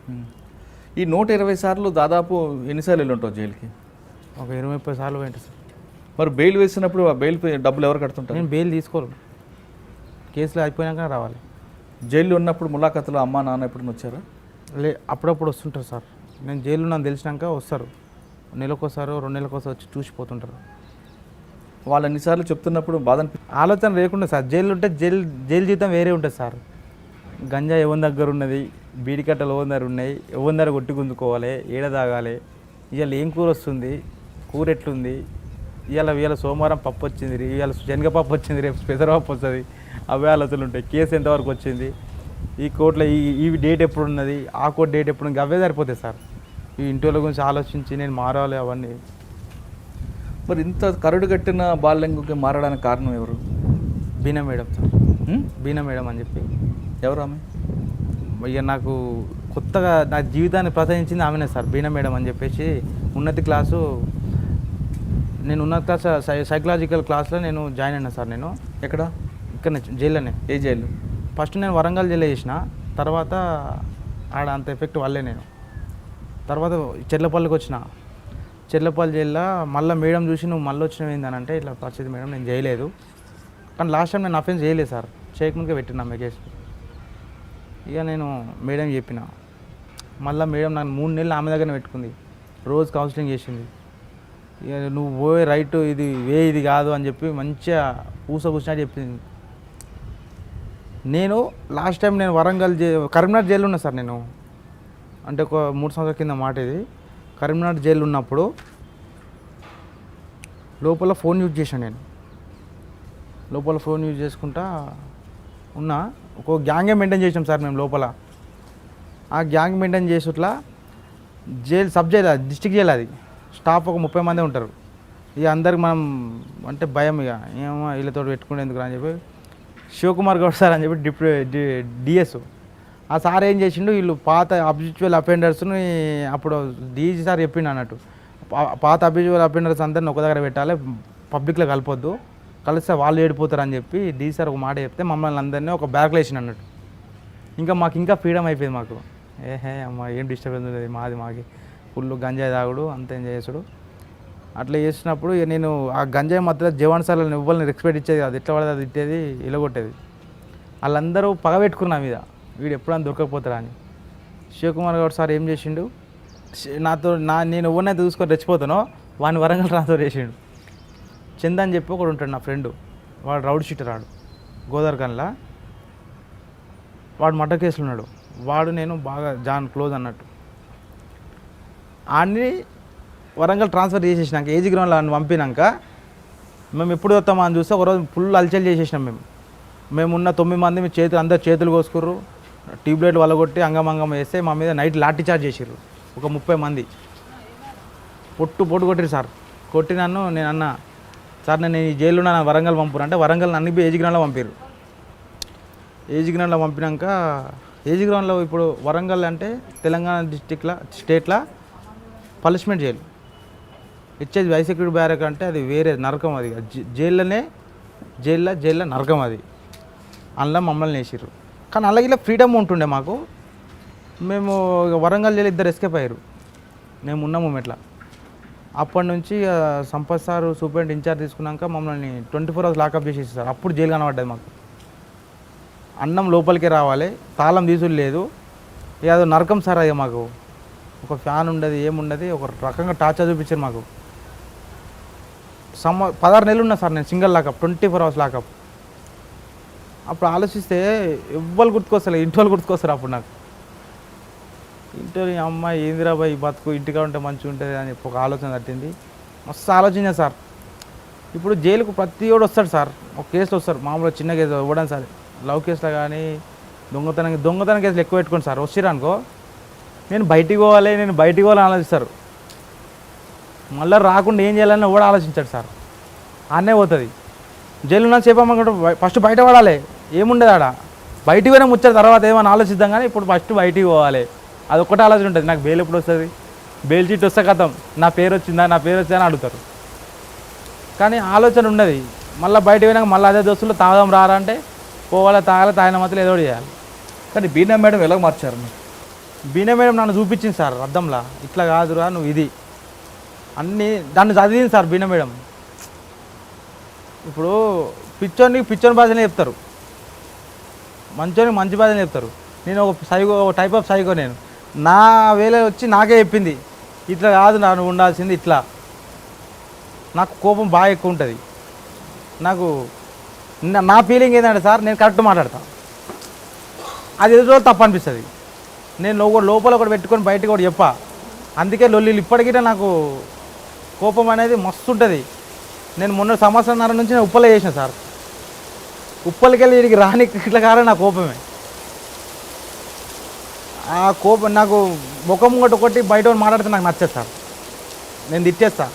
ఈ 120 సార్లు దాదాపు ఎన్నిసార్లు వెళ్ళి ఉంటావు జైలుకి? ఒక 20-30 సార్లు పోయింది సార్. మరి బెయిల్ వేసినప్పుడు ఆ బెయిల్ డబ్బులు ఎవరు కడుతుంటారు? నేను బెయిల్ తీసుకోరు, కేసులు అయిపోయినాక రావాలి. జైల్లో ఉన్నప్పుడు ములాఖాతులో అమ్మా నాన్న ఎప్పుడు వచ్చారా? అప్పుడప్పుడు వస్తుంటారు సార్. నేను జైలు నన్ను తెలిసినాక వస్తారు, నెలకోసారో 2 నెలలకోసారి వచ్చి చూసిపోతుంటారు. వాళ్ళు ఎన్నిసార్లు చెప్తున్నప్పుడు బాధ ఆలోచన లేకుండా సార్. జైలు ఉంటే జైలు జీతం వేరే ఉంటుంది సార్. గంజా ఎవరి దగ్గర ఉన్నది, బీడి కట్టలు ఎవరి దగ్గర ఉన్నాయి, ఎవరి దగ్గర కొట్టి గుంజుకోవాలి, ఏడ తాగాలి, ఇవాళ ఏం కూర వస్తుంది, కూర ఎట్లుంది, ఇవాళ సోమవారం పప్పు వచ్చింది, ఇవాళ శనగపప్పు వచ్చింది, రేపు పెసరపప్పు వస్తుంది, అవే ఆలోచనలు ఉంటాయి. కేసు ఎంతవరకు వచ్చింది, ఈ కోర్టులో ఈ డేట్ ఎప్పుడు ఉన్నది, ఆ కోర్టు డేట్ ఎప్పుడు ఉంది, అవే సరిపోతాయి సార్. ఈ ఇంటి వాళ్ళ గురించి ఆలోచించి నేను మారాలి అవన్నీ. మరి ఇంత కరుడు కట్టిన బాల్యంగుకి మారడానికి కారణం ఎవరు? బీనా మేడం సార్. బీనా మేడం అని చెప్పి. ఎవరు ఆమె? ఇక నాకు కొత్తగా నా జీవితాన్ని ప్రసరించింది ఆమెనే సార్, బీనా మేడం అని చెప్పేసి. నేను ఉన్నత క్లాస్ సైకలాజికల్ క్లాస్లో నేను జాయిన్ అయినా సార్. నేను ఎక్కడ? ఇక్కడ జైల్లోనే. ఏ జైలు? ఫస్ట్ నేను వరంగల్ జైల్లో చేసిన, తర్వాత ఆడ అంత ఎఫెక్ట్ వల్లే నేను తర్వాత చెర్లపల్లికి వచ్చిన. చెర్లపల్లి జైల్లో మళ్ళీ మేడం చూసి నువ్వు మళ్ళీ వచ్చినవి ఏంటంటే ఇట్లా పరిస్థితి మేడం, నేను చేయలేదు. కానీ లాస్ట్ టైం నేను అఫెన్స్ చేయలేదు సార్, చేయకముందుకే పెట్టినా మీ కేసు. ఇక నేను మేడం చెప్పిన, మళ్ళీ మేడం నాకు 3 నెలలు ఆమె దగ్గరనే పెట్టుకుంది, రోజు కౌన్సిలింగ్ చేసింది. ఇక నువ్వు పోయే రైట్ ఇది కాదు అని చెప్పి మంచిగా కూర్చొని చెప్పింది. నేను లాస్ట్ టైం నేను వరంగల్ కరీంనగర్ జైలు ఉన్నా సార్. నేను అంటే ఒక 3 సంవత్సరాల కింద మాట ఇది. కరీంనగర్ జైలు ఉన్నప్పుడు లోపల ఫోన్ యూజ్ చేశాను నేను. లోపల ఫోన్ యూజ్ చేసుకుంటా ఉన్నా. ఒక గ్యాంగే మెయింటైన్ చేసాం సార్ మేము లోపల. ఆ గ్యాంగ్ మెయింటైన్ చేసేట్లా జైలు సబ్ జైలు, అది డిస్ట్రిక్ట్ జైలు, అది స్టాఫ్ ఒక 30 మంది ఉంటారు. ఇక అందరికి మనం అంటే భయం, ఇక ఏమో వీళ్ళతో పెట్టుకునేందుకు అని చెప్పి శివకుమార్ గౌడ్ సార్ అని చెప్పి డిఎస్ ఆ సార్ ఏం చేసిండు, వీళ్ళు పాత అబ్జెక్చువల్ అఫెండర్స్ని అప్పుడు డీజీ సార్ చెప్పిండు అన్నట్టు, పాత అబ్జెక్చువల్ అఫెండర్స్ అందరిని ఒక దగ్గర పెట్టాలి, పబ్లిక్లో కలపొద్దు, కలిస్తే వాళ్ళు ఏడిపోతారు అని చెప్పి డీజీ సార్ ఒక మాట చెప్తే మమ్మల్ని అందరినీ ఒక బ్యాగ్లో వేసిన అన్నట్టు. ఇంకా మాకు ఇంకా ఫ్రీడమ్ అయిపోయింది. మాకు అమ్మ ఏం డిస్టర్బెన్స్ లేదు, మాకి ఫుల్ గంజాయి తాగుడు అంత ఎంజాయ్ చేసుడు. అట్లా చేసినప్పుడు ఇక నేను ఆ గంజాయి మధ్యలో జవాన్ సార్లు ఇవ్వాలని రెస్పెక్ట్ ఇచ్చేది కాదు, ఎట్లా పడితే అది తిట్టేది, ఇలగొట్టేది. వాళ్ళందరూ పగబెట్టుకున్నా మీద వీడు ఎప్పుడైనా దొరకకపోతారా అని. శివకుమార్ గౌడ్ సార్ ఏం చేసిండు, నేను ఎవరినైతే చూసుకొని రెచ్చిపోతానో వాడిని వరంగల్ ట్రాన్స్ఫర్ చేసిండు. చంద్ అని చెప్పి ఒకడు ఉంటాడు నా ఫ్రెండ్, వాడు రౌడ్ షీటర్, రాడు గోదావరిఖన్లా, వాడు మర్డర్ కేసులు ఉన్నాడు. వాడు నేను బాగా జాన్ క్లోజ్ అన్నట్టు. ఆడిని వరంగల్ ట్రాన్స్ఫర్ చేసేసినాక ఏజీ గ్రౌండ్లో ఆయన పంపినాక మేము ఎప్పుడు వస్తామా అని చూస్తే ఒకరోజు ఫుల్ అల్చల్ చేసేసినాం. మేమున్న 9 మంది మీ అందరు చేతులు కోసుకుర్రు, ట్యూబ్లైట్ వలగొట్టి అంగమంగం వేస్తే మా మీద నైట్ లాఠీ చార్జ్ చేసిర్రు. ఒక 30 మంది పొట్టు కొట్టిరు సార్. కొట్టి నేను అన్న సార్ నేను ఈ జైల్లో నా వరంగల్ పంపురు అంటే వరంగల్ అన్ని ఏజీ గ్రౌండ్లో పంపారు. ఏజీ గ్రౌండ్లో పంపినాక ఏజీ గ్రౌండ్లో ఇప్పుడు వరంగల్ అంటే తెలంగాణ స్టేట్లో పనిష్మెంట్ జైలు ఇచ్చేది హై సెక్యూరిటీ బ్యారక్ అంటే అది వేరే నరకం. అది జైల్లో నరకం అది. అందులో మమ్మల్ని వేసిర్రు. కానీ అలాగే ఇలా ఫ్రీడమ్ ఉంటుండే మాకు. మేము వరంగల్ జైలు 2 ఎస్కేప్ అయ్యారు, మేము ఉన్నాము ఎట్లా. అప్పటి నుంచి సంపత్ సార్ సూపరింటెండెంట్ ఇన్ఛార్జ్ తీసుకున్నాక మమ్మల్ని 24 hours లాకప్ చేసేసి సార్. అప్పుడు జైలు కనబడ్డది మాకు. అన్నం లోపలికే రావాలి, తాళం తీసుడు లేదు, ఏదో నరకం సార్. అది మాకు ఒక ఫ్యాన్ ఉండదు, ఏముండదు, ఒక రకంగా టార్చర్ చూపించారు మాకు. 16 నెలలు ఉన్నా సార్ నేను సింగిల్ లాకప్, 24 hours లాకప్. అప్పుడు ఆలోచిస్తే ఎవ్వరు గుర్తుకొస్తారు, ఇంటి వాళ్ళు గుర్తుకొస్తారు. అప్పుడు నాకు ఇంట్లో అమ్మాయి ఏందిరా బాయ్ బతుకు, ఇంటిగా ఉంటే మంచిగా ఉంటుంది అని చెప్పి ఒక ఆలోచన తట్టింది. మస్తు ఆలోచించాను సార్. ఇప్పుడు జైలుకు ప్రతి ఒడు వస్తాడు సార్, ఒక కేసులో వస్తారు, మామూలుగా చిన్న కేసు ఇవ్వడం సార్, లవ్ కేసులో కానీ దొంగతనం కేసులు ఎక్కువ పెట్టుకోండి సార్. వచ్చిర్రు అనుకో నేను బయటికి పోవాలని ఆలోచిస్తారు. మళ్ళీ రాకుండా ఏం చేయాలని కూడా ఆలోచించాడు సార్. ఆడనే పోతుంది. జైలు ఉన్న చేపమ్మకుంటే ఫస్ట్ బయట పడాలి, ఏముండదు ఆడ. బయటికి పోయినా ముచ్చారు, తర్వాత ఏమైనా ఆలోచిద్దాం. కానీ ఇప్పుడు ఫస్ట్ బయటికి పోవాలి, అది ఒక్కటే ఆలోచన ఉంటుంది. నాకు బెయిల్ ఎప్పుడు వస్తుంది, బెయిల్ చీట్ వస్తే కథం, నా పేరు వచ్చిందా అని అడుగుతారు. కానీ ఆలోచన ఉండదు. మళ్ళీ బయట పోయినాక మళ్ళీ అదే దోస్తులు తాగడం రారా అంటే పోవాలి, తాగిన మాత్రం ఏదో చేయాలి. కానీ బీనా మేడం ఎలా మార్చారు? బీనా మేడం నన్ను చూపించింది సార్ అద్దంలా, ఇట్లా కాదురా నువ్వు ఇది అన్నీ దాన్ని చదివింది సార్ బీనా మేడం. ఇప్పుడు పిచ్చోని భాషనే చెప్తారు, మంచి భాషనే చెప్తారు. నేను ఒక టైప్ ఆఫ్ సైకో. నేను నా వేళ వచ్చి నాకే చెప్పింది, ఇట్లా కాదు నువ్వు ఉండాల్సింది ఇట్లా. నాకు కోపం బాగా ఎక్కువ ఉంటుంది. నాకు నా ఫీలింగ్ ఏంటంటే సార్ నేను కరెక్ట్ మాట్లాడతాను, అది ఎదురు రోజు తప్పు అనిపిస్తుంది. నేను లోపల ఒకటి పెట్టుకొని బయటకు కూడా చెప్పా. అందుకే లొల్లిలు ఇప్పటికీ నాకు కోపం అనేది మస్తు ఉంటుంది. నేను మొన్న సంవత్సరంన్నర నుంచి నేను ఉప్పలే చేసిన సార్. ఉప్పలకి వెళ్ళి వీడికి రాని ఇట్లా కారణం నా కోపమే. ఆ కోపం నాకు ముఖం ఒకటి బయట మాట్లాడితే నాకు నచ్చదు సార్, నేను తిట్టేస్తా.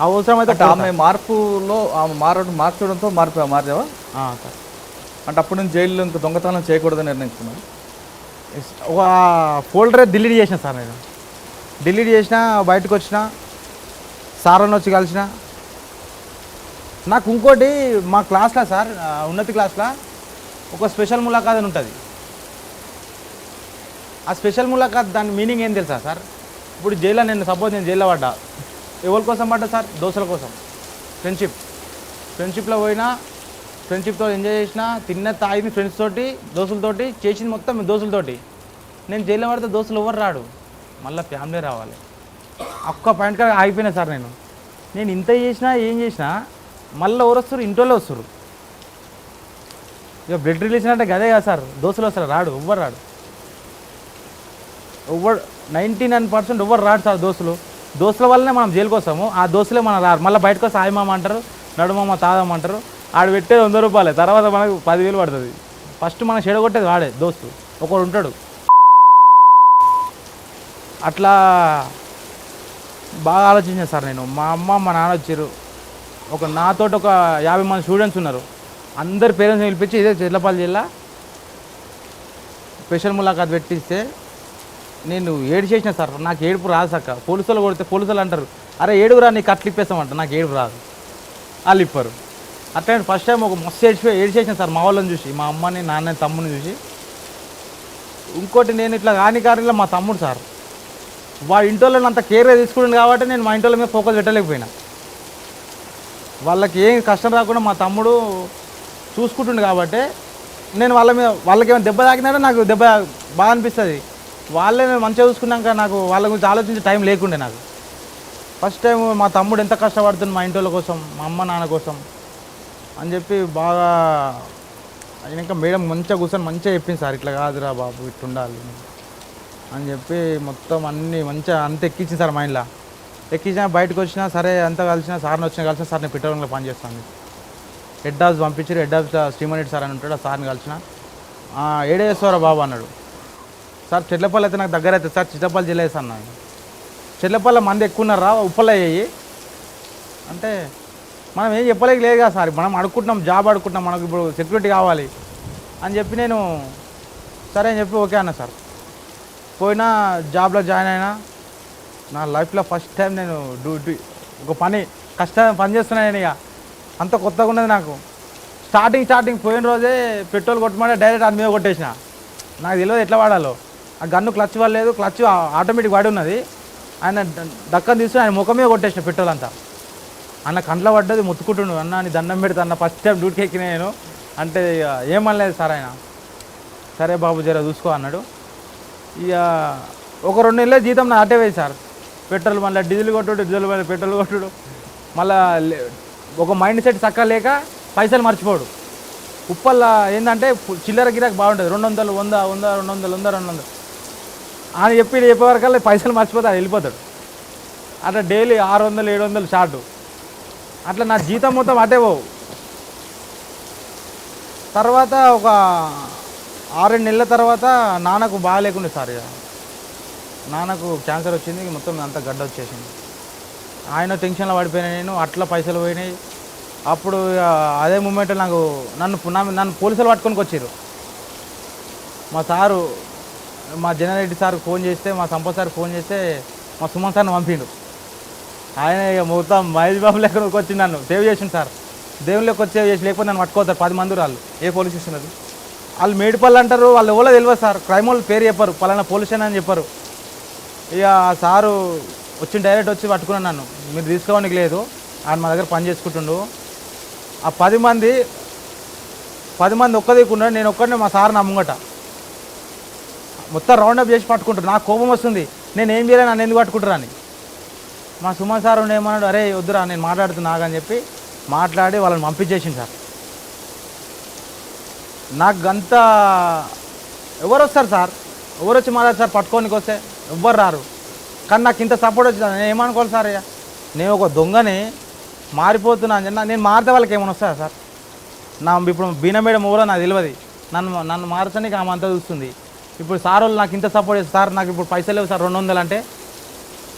అవసరం అయితే ఆమె మార్పులో ఆమె మార్చడంతో మార్చావా సార్? అంటే అప్పుడు నుంచి జైల్లో ఇంకా దొంగతనం చేయకూడదని నిర్ణయించుకున్నాను. ఒక ఫోల్డరే డిలీట్ చేసిన సార్. నేను డిలీట్ చేసిన, బయటకు వచ్చిన, సార్ని వచ్చి కలిసిన. నాకు ఇంకోటి మా క్లాస్లో సార్, ఉన్నతి క్లాస్లో ఒక స్పెషల్ ములాఖాత్ అని ఉంటుంది. ఆ స్పెషల్ ములాఖాత్ దాని మీనింగ్ ఏం తెలుసా సార్? ఇప్పుడు జైల్లో నేను జైల్లో పడ్డా, ఎవరి కోసం పడ్డా సార్? దోస్తుల కోసం. ఫ్రెండ్షిప్లో పోయినా, ఫ్రెండ్షిప్తో ఎంజాయ్ చేసిన, తాగింది ఫ్రెండ్స్ తోటి, దోస్తులతోటి, చేసింది మొత్తం దోస్తులతోటి. నేను జైల్లో పడితే దోస్తులు ఎవరు రాడు, మళ్ళీ ఫ్యామిలీ రావాలి. ఒక్క పాయింట్ కాడ ఆగిపోయినా సార్. నేను ఇంత చేసినా ఏం చేసినా మళ్ళీ ఎవరు వస్తారు? ఇంట్లో వస్తారు. ఇక బ్లడ్ రిలేషన్ అంటే గదే కదా సార్, దోస్తులు వస్తారు, రాడు ఎవ్వరు రాడు. 99% ఎవ్వరు రాడు సార్. దోస్తుల వల్లనే మనం జైలుకి వస్తాము, ఆ దోస్తులే మనం రారు. మళ్ళీ బయటకు వస్తే ఆయమామ అంటారు, నడుమమ్మ తాదమ్మంటారు. ఆడు పెట్టేది 100 రూపాయలే, తర్వాత మనకు 10,000 పడుతుంది. ఫస్ట్ మనం చెడగొట్టేది వాడే దోస్తు, ఒకడు ఉంటాడు. అట్లా బాగా ఆలోచించాను సార్ నేను. మా అమ్మ మా నాన్న వచ్చారు, నాతోటి ఒక 50 మంది స్టూడెంట్స్ ఉన్నారు. అందరి పేరెంట్స్ పిలిపించి ఇదే చెట్లపల్లి జిల్లా స్పెషల్ ములాఖాత్ పెట్టిస్తే నేను ఏడు చేసిన సార్. నాకు ఏడుపు రాదు సక్క. పోలీసులు కొడితే పోలీసులు అంటారు, అరే ఏడుగురా నీకు అట్లు ఇప్పేస్తామంట. నాకు ఏడుపు రాదు, వాళ్ళు ఇప్పారు. అట్లా ఫస్ట్ టైం ఒక మస్తు ఏడ్చేసిన సార్ మా వాళ్ళని చూసి, మా అమ్మని నాన్నని తమ్ముని చూసి. ఇంకోటి నేను ఇట్లా కానిలా మా తమ్ముడు సార్, వాడి ఇంట్లో అంత కేర్గా తీసుకుంటుంది కాబట్టి నేను మా ఇంట్లో మీద ఫోకస్ పెట్టలేకపోయినా. వాళ్ళకి ఏం కష్టం రాకుండా మా తమ్ముడు చూసుకుంటుండు కాబట్టి నేను వాళ్ళకి ఏమైనా దెబ్బ తాకినాడో నాకు దెబ్బ బాగా అనిపిస్తుంది. వాళ్ళే మంచిగా చూసుకున్నాక నాకు వాళ్ళ గురించి ఆలోచించే టైం లేకుండే నాకు. ఫస్ట్ టైం మా తమ్ముడు ఎంత కష్టపడుతుంది మా ఇంటి కోసం, మా అమ్మ నాన్న కోసం అని చెప్పి బాగా అయినాక మేడం మంచిగా కూర్చొని మంచిగా చెప్పింది సార్, ఇట్లా కాదురా బాబు ఇట్లా ఉండాలి అని చెప్పి మొత్తం అన్నీ మంచిగా అంత ఎక్కించింది సార్ మైండ్లో. ఎక్కించినా బయటకు వచ్చినా సరే అంతా కలిసినా సార్ని కలిసిన సార్ నేను పెట్రోలింగ్లో పనిచేస్తాను. హెడ్ ఆఫీస్ పంపించారు. హెడ్ ఆఫీస్ శ్రీమణి సార్ అని ఉంటాడు, ఆ సార్ని కలిసిన. ఏడే చేస్తారా బాబు అన్నాడు. సార్ చెట్లపల్లి అయితే నాకు దగ్గర అవుతుంది సార్, చిట్టపల్లి జిల్లా వేసాను అన్నాను. చెట్లపల్లి మంది ఎక్కువ ఉన్నారా, ఉప్పలు అయ్యాయి అంటే మనం ఏం చెప్పలేక లేదు కదా సార్, మనం అడుక్కుంటున్నాం, జాబ్ అడుక్కుంటున్నాం, మనకు ఇప్పుడు సెక్యూరిటీ కావాలి అని చెప్పి నేను సరే అని చెప్పి ఓకే అన్నా సార్. పోయినా జాబ్లో జాయిన్ అయినా. నా లైఫ్లో ఫస్ట్ టైం నేను ఒక పని చేస్తున్నాను నేను. ఇక అంత కొత్తగా ఉన్నది నాకు. స్టార్టింగ్ పోయిన రోజే పెట్రోల్ కొట్టమంటే డైరెక్ట్ అది మీద కొట్టేసిన. నాకు తెలియదు ఎట్లా వాడాలో. ఆ గన్ను క్లచ్ పడలేదు, క్లచ్ ఆటోమేటిక్ వాడి ఉన్నది. ఆయన దక్కని తీసుకుని ఆయన ముఖం మీద కొట్టేసిన పెట్రోల్ అంతా. అన్న కంట్లో పడ్డది, ముత్తుకుంటుండు. అన్న నీ దండం పెడతా అన్న, ఫస్ట్ టైం డ్యూటీకి ఎక్కిన నేను అంటే ఏమనలేదు సార్ ఆయన. సరే బాబు జర చూసుకో అన్నాడు. ఇక ఒక 2 నెలలే జీతం నా అటే పోయింది సార్. పెట్రోల్ మళ్ళీ డీజిల్ కొట్టుడు, డీజిల్ మళ్ళీ పెట్రోల్ కొట్టుడు, మళ్ళీ ఒక మైండ్ సెట్ చక్కగా లేక పైసలు మర్చిపోడు. ఉప్పల్లో ఏంటంటే చిల్లర గిరాకు బాగుంటుంది, 200, 100, 100, 200, 100, 200 అని చెప్పేవరకల్లా పైసలు మర్చిపోతాడు, వెళ్ళిపోతాడు. అట్లా డైలీ 600, 700 షార్టు. అట్లా నా జీతం మొత్తం అటే పోవు. తర్వాత ఒక 6-7 నెలల తర్వాత నాన్నకు బాగా లేకుండే సార్. ఇక నాన్నకు క్యాన్సర్ వచ్చింది, మొత్తం అంత గడ్డ వచ్చేసింది. ఆయన టెన్షన్లో పడిపోయినా నేను, అట్లా పైసలు పోయినాయి. అప్పుడు అదే మూమెంట్ నన్ను పోలీసులు పట్టుకొని వచ్చారు. మా సారు, మా జనరెడ్డి సార్కి ఫోన్ చేస్తే, మా సంపత్ సార్కి ఫోన్ చేస్తే మా సుమన్ సార్ని పంపిండు. ఆయన ఇక మొత్తం మహేష్ బాబు లెక్కకి వచ్చి నన్ను సేవ్ చేసిండు సార్. దేవుళ్ళకి వచ్చి సేవ్ చేసి, లేకపోతే నన్ను పట్టుకోతారు 10 మంది. వాళ్ళు ఏ పోలీస్ స్టేషన్ అది? వాళ్ళు మేడిపల్లి అంటారు, వాళ్ళు ఎవరో తెలియదు సార్. క్రైమ్ వాళ్ళు పేరు చెప్పారు, పలానా పోలీస్ స్టేషన్ అని చెప్పారు. ఇక ఆ సారు వచ్చి డైరెక్ట్ వచ్చి పట్టుకున్నాను నన్ను. మీరు తీసుకోవడానికి లేదు, ఆయన మా దగ్గర పని చేసుకుంటుండు. ఆ 10 మంది ఒక్క దిక్కున్నాడు, నేను ఒక్కడినే. మా సార్ నా ముంగట మొత్తం రౌండప్ చేసి పట్టుకుంటారు. నాకు కోపం వస్తుంది, నేను ఏం చేయలే, నన్ను ఎందుకు పట్టుకుంటారు అని. మా సుమన్ సార్ ఏమన్నాడు, అరే వద్దురా నేను మాట్లాడుతున్నా అని చెప్పి మాట్లాడి వాళ్ళని పంపించేసింది సార్. నాకు అంతా ఎవరు వస్తారు సార్, ఎవరు వచ్చి మాట్లాడు సార్, పట్టుకోనికి వస్తే ఎవ్వరు రారు. కానీ నాకు ఇంత సపోర్ట్ వచ్చింది. నేను ఏమనుకోవాలి సార్, ఇక నేను ఒక దొంగని మారిపోతున్నా అని. నేను మారితే వాళ్ళకి ఏమైనా వస్తుందా సార్? ఇప్పుడు బీనా మేడం ఎవరో నాకు తెలియదు. నన్ను మార్చడానికి ఆమె అంతా చూస్తుంది. ఇప్పుడు సార్ వాళ్ళు నాకు ఇంత సపోర్ట్ చేస్తారు సార్. నాకు ఇప్పుడు పైసలు లేవు సార్, 200 అంటే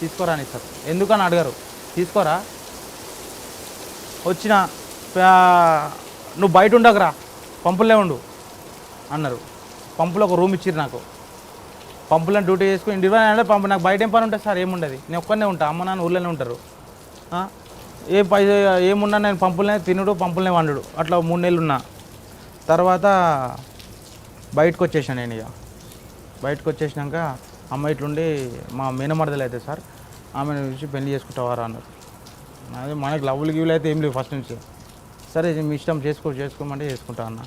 తీసుకోరా అని సార్. ఎందుకని అడగరు, తీసుకోరా. వచ్చిన నువ్వు బయట ఉండకురా, పంపులే ఉండు అన్నారు. పంపులో ఒక రూమ్ ఇచ్చిర్రు నాకు. పంపులను డ్యూటీ చేసుకుని ఇంటి అంటే పంపు. నాకు బయట ఏం పని ఉంటుంది సార్? ఏముండదు, నేను ఒక్కనే ఉంటా. అమ్మ నాన్న ఊళ్ళోనే ఉంటారు. ఏమున్నా నేను పంపులనే తినుడు, పంపులనే వండుడు. అట్లా 3 నెలలు ఉన్నా. తర్వాత బయటకు వచ్చేసాను నేను. ఇక బయటకు వచ్చేసినాక అమ్మ ఇట్లుండి మా మేనమరదలు అయితే సార్, ఆమెను చూసి పెళ్లి చేసుకుంటావారా అన్నారు. అదే మనకి లవ్లు గివ్లు అయితే ఏం లేవు ఫస్ట్ నుంచి. సరే మీ ఇష్టం చేసుకోమంటే చేసుకుంటా అన్న.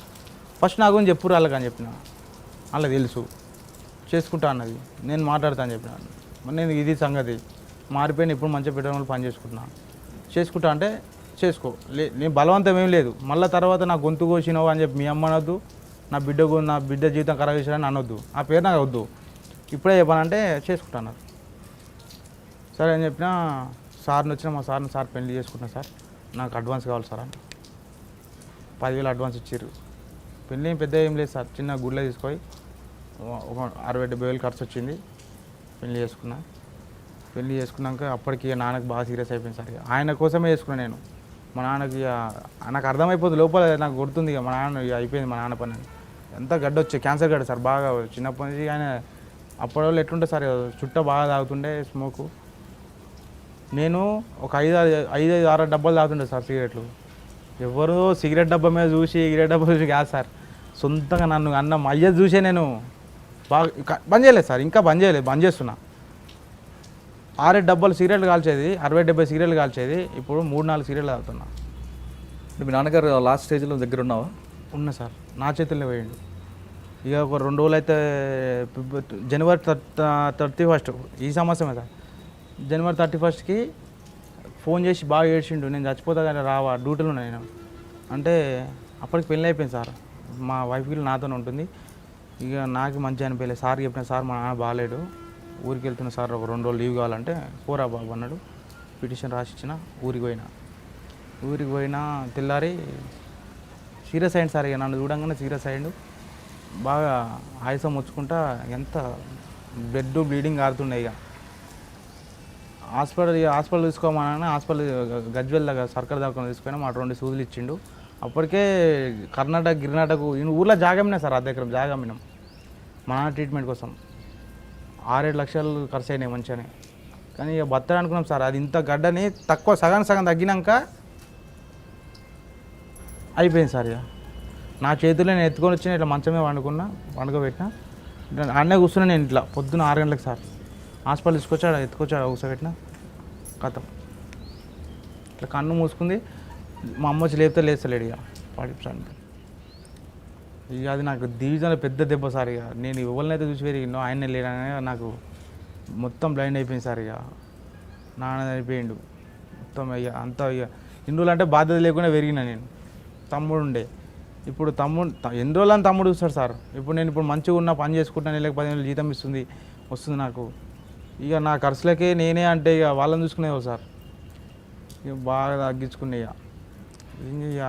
ఫస్ట్ నా గురించి చెప్పురు వాళ్ళకి అని చెప్పిన. అలా తెలుసు చేసుకుంటా అన్నది. నేను మాట్లాడతా అని చెప్పిన. నేను ఇది సంగతి మారిపోయిన, ఇప్పుడు మంచిగా పెట్టడం పని చేసుకుంటా అంటే చేసుకో. నేను బలవంతం ఏం లేదు. మళ్ళీ తర్వాత నా గొంతు కోసినావు అని చెప్పి మీ అమ్మ అనొద్దు, నా బిడ్డ జీవితం ఖరాబ్ చేసాడని అనొద్దు. ఆ పేరు నాకు వద్దు. ఇప్పుడే చెప్పానంటే చేసుకుంటాను. సరే అని చెప్పిన. సార్ని వచ్చిన, మా సార్ పెళ్లి చేసుకుంటున్నా సార్, నాకు అడ్వాన్స్ కావాలి సార్ అని 10,000 అడ్వాన్స్ ఇచ్చారు. పెళ్ళి ఏం పెద్ద ఏం లేదు సార్, చిన్న గుడిలో తీసుకొని ఒక 60,000-70,000 ఖర్చు వచ్చింది. పెళ్లి చేసుకున్నా. పెళ్లి చేసుకున్నాక అప్పటికి ఇక నాన్నకి బాగా సీరియస్ అయిపోయింది సార్. ఇక ఆయన కోసమే చేసుకున్నాను నేను. మా నాన్నకి ఇక నాకు అర్థమైపోతుంది లోపల, నాకు గుర్తుంది ఇక మా నాన్న ఇక అయిపోయింది మా నాన్న పని. ఎంత గడ్డ వచ్చే క్యాన్సర్ గడ్డ సార్ బాగా చిన్నప్పటి నుంచి. ఆయన అప్పటి వాళ్ళు ఎట్లుంటే సార్ చుట్ట బాగా తాగుతుండే స్మోకు. నేను ఒక 5-6 డబ్బాలు తాగుతుండే సార్ సిగరెట్లు. ఎవరో సిగరెట్ డబ్బా మీద చూసి సిగరెట్ డబ్బా చూసి కాదు సార్, సొంతంగా నన్ను అన్నం అయ్యేది చూసే నేను బాగా బంద్ చేయలేదు సార్. ఇంకా బంద్ చేయలేదు, బంద్ చేస్తున్నా. 6 డబ్బాలు సిగరెట్లు కాల్చేది, 60-70 సిగరెట్లు కాల్చేది, ఇప్పుడు 3-4 సిగరెట్లు తాగుతున్నా. అంటే మీ నాన్నగారు లాస్ట్ స్టేజ్లో దగ్గర ఉన్నావా? ఉన్నా సార్, నా చేతుల్లో పోయిండు. ఇక ఒక 2 రోజులు అయితే జనవరి 31 ఈ సంవత్సరమే సార్. జనవరి 31కి ఫోన్ చేసి బాగా ఏడ్చిండు, నేను చచ్చిపోతా కానీ రావా, డ్యూటీలో ఉన్నా నేను అంటే. అప్పటికి పెళ్ళి అయిపోయింది సార్. మా వైఫ్కి నాతోనే ఉంటుంది. ఇక నాకు మంచిగా అనిపించలేదు. సార్ చెప్పిన, సార్ మా నాన్న బాగాలేడు, ఊరికి వెళ్తున్నా సార్, ఒక 2 రోజులు లీవ్ కావాలంటే పోరా బాబు అన్నాడు. పిటిషన్ రాసి ఇచ్చిన, ఊరికి పోయినా తెల్లారి సీరియస్ అయ్యింది సార్. ఇక నన్ను చూడంగానే సీరియస్ అయ్యిండు. బాగా ఆయాసం వచ్చుకుంటా, ఎంత బ్లడ్ బ్లీడింగ్ ఆడుతుండే. ఇక హాస్పిటల్ తీసుకోమని హాస్పిటల్ గజ్వెల్ దగ్గర సర్కార్ దాకా తీసుకుని మా 2 సూదులు ఇచ్చిండు. అప్పటికే గిర్నాటక ఊర్లో జాగమ్మినా సార్, అర్ధ ఎకరం జాగమ్మినాం మా నాన్న ట్రీట్మెంట్ కోసం. 6-7 లక్షలు ఖర్చు అయినాయి మంచిగానే. కానీ ఇక బత్తడు అనుకున్నాం సార్. అది ఇంత గడ్డని తక్కువ సగం తగ్గినాక అయిపోయింది సార్. ఇక నా చేతుల్లో నేను ఎత్తుకొని వచ్చిన, ఇట్లా మంచమే వండుకోబెట్టిన. అన్నే కూర్చున్నా నేను ఇట్లా పొద్దున్న 6 గంటలకు సార్. హాస్పిటల్ ఎత్తుకొచ్చాడు కూర్చోబెట్టిన, కథం ఇట్లా కన్ను మూసుకుంది. మా అమ్మ వచ్చి లేస్తలేడు ఇక పడిపోయాను. ఇక అది నాకు జీవితంలో పెద్ద దెబ్బ సార్. ఇక నేను ఎవరినైతే చూసి పెరిగినో ఆయనే లేడనే నాకు మొత్తం బ్లైండ్ అయిపోయింది సార్. ఇక నాన్న అయిపోయిండు మొత్తం. ఇక అంతా ఇక ఇన్ని రోజులు అంటే బాధ్యత లేకుండా పెరిగినా నేను. తమ్ముడు ఉండే, ఇప్పుడు ఎన్ని రోజులు అని తమ్ముడు చూస్తాడు సార్. ఇప్పుడు నేను మంచిగా ఉన్న పని చేసుకుంటాను, నెలకు 10,000 జీతం వస్తుంది నాకు. ఇక నా ఖర్చులకే నేనే అంటే ఇక వాళ్ళని చూసుకునేవాళ్ళు సార్. ఇక బాగా తగ్గించుకునే ఇక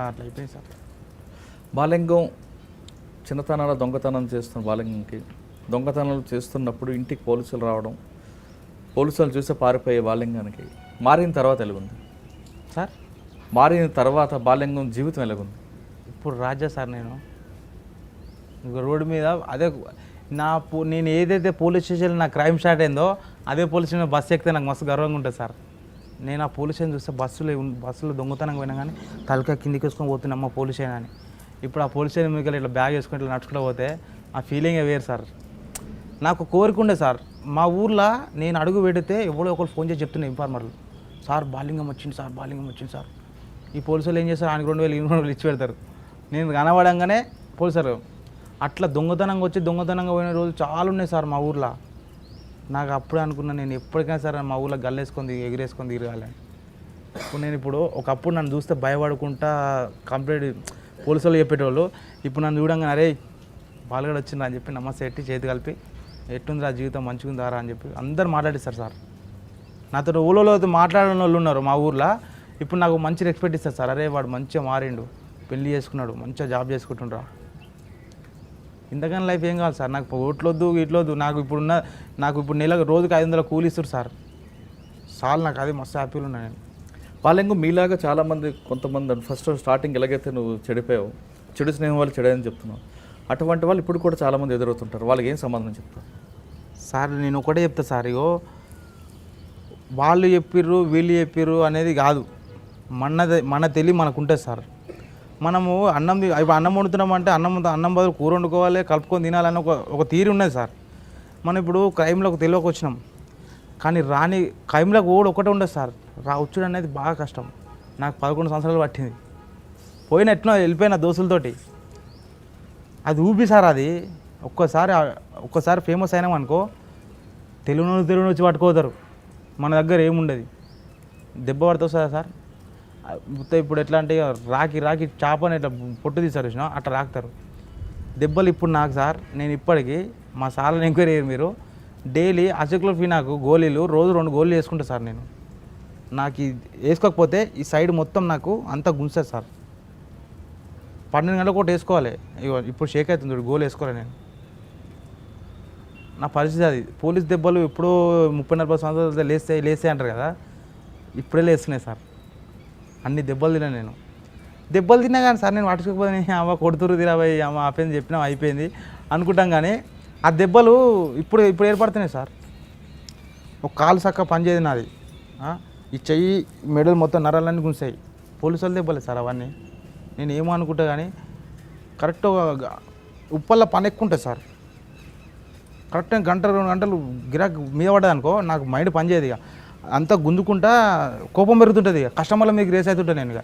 అట్లా అయిపోయింది సార్. బాలింగం చిన్నతనాల దొంగతనం చేస్తున్న బాలింగంకి, దొంగతనాలు చేస్తున్నప్పుడు ఇంటికి పోలీసులు రావడం, పోలీసులు చూస్తే పారిపోయే బాలింగానికి మారిన తర్వాత ఎలాగుంది సార్? మారిన తర్వాత బాలింగం జీవితం ఎలాగుంది? ఇప్పుడు రాజా సార్, నేను రోడ్డు మీద అదే నేను ఏదైతే పోలీస్ స్టేషన్లో నా క్రైమ్ స్టార్ట్ అయిందో అదే పోలీస్ స్టేషన్ బస్సు ఎక్కితే నాకు మస్తు గర్వంగా ఉంటుంది సార్. నేను ఆ పోలీస్ స్టేషన్ చూస్తే బస్సులో దొంగతనంగా పోయినా కానీ తలక కిందికి వేసుకొని పోతున్నామ్మ పోలీస్ స్టేషన్ అని. ఇప్పుడు ఆ పోలీస్ స్టేషన్ మీకు ఇట్లా బ్యాగ్ వేసుకొని ఇట్లా నడుచుకుంటూ పోతే ఆ ఫీలింగే వేరు సార్. నాకు కోరిక ఉండే సార్, మా ఊర్లో నేను అడుగు పెడితే ఎవడో ఒకరు ఫోన్ చేసి చెప్తున్నాయి ఇన్ఫార్మర్లు, సార్ బాలింగం వచ్చింది సార్. ఈ పోలీసులు ఏం చేస్తారు, ఆయనకు 2,000 ఇచ్చి పెడతారు. నేను కనబడంగానే పోలీసారు అట్లా దొంగతనంగా పోయిన రోజులు చాలా ఉన్నాయి సార్ మా ఊర్లో. నాకు అప్పుడే అనుకున్నా, నేను ఎప్పటికైనా సరే మా ఊర్లో ఎగిరేసుకొని తిరగాలని. ఇప్పుడు ఒకప్పుడు నన్ను చూస్తే భయపడుకుంటా కంప్లీట్ పోలీసులు చెప్పేటోళ్ళు. ఇప్పుడు నన్ను చూడంగానే అరే బాలుగాడు వచ్చిందా అని చెప్పి నమస్తే ఎట్టి చేతి కలిపి, ఎట్టుందిరా జీవితం మంచిగా ఉందారా అని చెప్పి అందరు మాట్లాడిస్తారు సార్. నాతో ఊళ్ళో మాట్లాడిన వాళ్ళు ఉన్నారు మా ఊర్లో. ఇప్పుడు నాకు మంచి రెస్పెక్ట్ ఇస్తారు సార్. అరే వాడు మంచిగా మారిండు, పెళ్ళి చేసుకున్నాడు, మంచిగా జాబ్ చేసుకుంటుండ్రా. ఇంతకన్నా లైఫ్ ఏం కావాలి సార్? నాకు ఓట్లొద్దు ఇట్లొద్దు. నాకు ఇప్పుడు నెలకు రోజుకి 500 కూలి ఇస్తారు సార్. సార్ నాకు అది మస్తు హ్యాపీగా ఉన్నా నేను. బాలింగం మీలాగా చాలామంది కొంతమంది ఫస్ట్ స్టార్టింగ్ ఎలాగైతే నువ్వు చెడిపోయావు, చెడు స్నేహం వాళ్ళు చెడని చెప్తున్నావు, అటువంటి వాళ్ళు ఇప్పుడు కూడా చాలామంది ఎదురవుతుంటారు. వాళ్ళకి ఏం సమాధానం చెప్తారు సార్? నేను ఒకటే చెప్తా సార్, ఇగో వాళ్ళు చెప్పిర్రు వీళ్ళు చెప్పిర్రు అనేది కాదు, మన తెలివి మనకు ఉంటుంది సార్. మనము అన్నం వండుతున్నామంటే అన్నం బదులు కూర వండుకోవాలి, కలుపుకొని తినాలని ఒక తీరు ఉన్నది సార్. మనం ఇప్పుడు క్రైమ్లోకి తెలియక వచ్చినాం, కానీ క్రైమ్లోకి ఒకటే ఉండదు సార్. వచ్చుడు అనేది బాగా కష్టం. నాకు 11 సంవత్సరాలు పట్టింది. ఎట్లా వెళ్ళిపోయిన దోస్తులతోటి అది ఊపి సార్. అది ఒక్కసారి ఫేమస్ అయినాం అనుకో, తెలుగు వచ్చి పట్టుకోతారు. మన దగ్గర ఏముండదు, దెబ్బ పడుతుంది సార్. ఇప్పుడు ఎట్లా అంటే రాకి చేపని ఇట్లా పొట్టు తీస్తారు చూసినా, అట్లా రాకుతారు దెబ్బలు. ఇప్పుడు నాకు సార్, నేను ఇప్పటికీ మా సార్లను ఎంక్వైరీ అయ్యారు మీరు, డైలీ అసిక్లోఫినాకు గోళీలు రోజు 2 గోళీలు వేసుకుంటా సార్. నాకు వేసుకోకపోతే ఈ సైడ్ మొత్తం నాకు అంతా గుంజుతుంది సార్. 12 గంటలకు ఒకటి వేసుకోవాలి. ఇప్పుడు షేక్ అవుతుంది, గోలు వేసుకోవాలి. నా పరిస్థితి అది. పోలీస్ దెబ్బలు ఎప్పుడో 30-40 సంవత్సరాలు లేస్తే అంటారు కదా, ఇప్పుడే లేస్తున్నాయి సార్. అన్ని దెబ్బలు తిన్నా నేను. దెబ్బలు తిన్నా కానీ సార్ నేను పట్టుకోకపోతే అమ్మ కొడుతురు తిరాబాయి అమ్మ ఆపేంది చెప్పినా అయిపోయింది అనుకుంటాం. కానీ ఆ దెబ్బలు ఇప్పుడు ఏర్పడుతున్నాయి సార్. ఒక కాలు చక్క పనిచేది నాది, ఈ చెయ్యి మెడలు మొత్తం నరాలన్నీ గుంసాయి. పోలీసు వాళ్ళు దెబ్బలే సార్ అవన్నీ. నేను ఏమో అనుకుంటా కానీ కరెక్ట్ ఉప్పల్లో పని ఎక్కువ ఉంటుంది సార్. కరెక్ట్ గంట 2 గంటలు గిరాక్ మీద పడ్డది అనుకో, నాకు మైండ్ పనిచేయదు. ఇక అంతా గుంజుకుంటా కోపం పెరుగుతుంటుంది. ఇక కస్టమర్ల మీకు రేస్ అవుతుంటా నేను. ఇక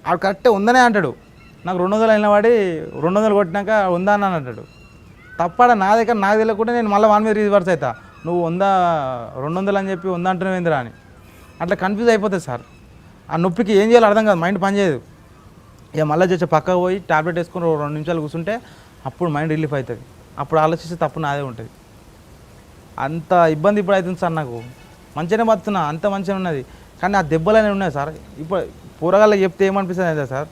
ఆడు కరెక్టే ఉందనే అంటాడు, నాకు 200 అయిన వాడి 200 కొట్టినాక ఉందా అని అంటాడు. తప్పడ నా దగ్గర నాకు తెలియకుండా నేను మళ్ళీ వాని మీద రివర్స్ అవుతా, నువ్వు 200 అని చెప్పి 100 అంటున్నావు ఏందిరా అని. అట్లా కన్ఫ్యూజ్ అయిపోతుంది సార్. ఆ నొప్పికి ఏం చేయాలో అర్థం కాదు, మైండ్ పనిచేయదు. ఇక మళ్ళీ చేసే పక్కకు పోయి టాబ్లెట్ వేసుకొని 2 నిమిషాలు కూర్చుంటే అప్పుడు మైండ్ రిలీఫ్ అవుతుంది. అప్పుడు ఆలోచిస్తే తప్పు నాదే ఉంటుంది. అంత ఇబ్బంది ఇప్పుడు అవుతుంది సార్ నాకు. మంచిగానే బతున్నా, అంత మంచిగా ఉన్నది. కానీ ఆ దెబ్బలు అనేవి ఉన్నాయి సార్. ఇప్పుడు పూరగాళ్ళకి చెప్తే ఏమనిపిస్తుంది అయితే సార్,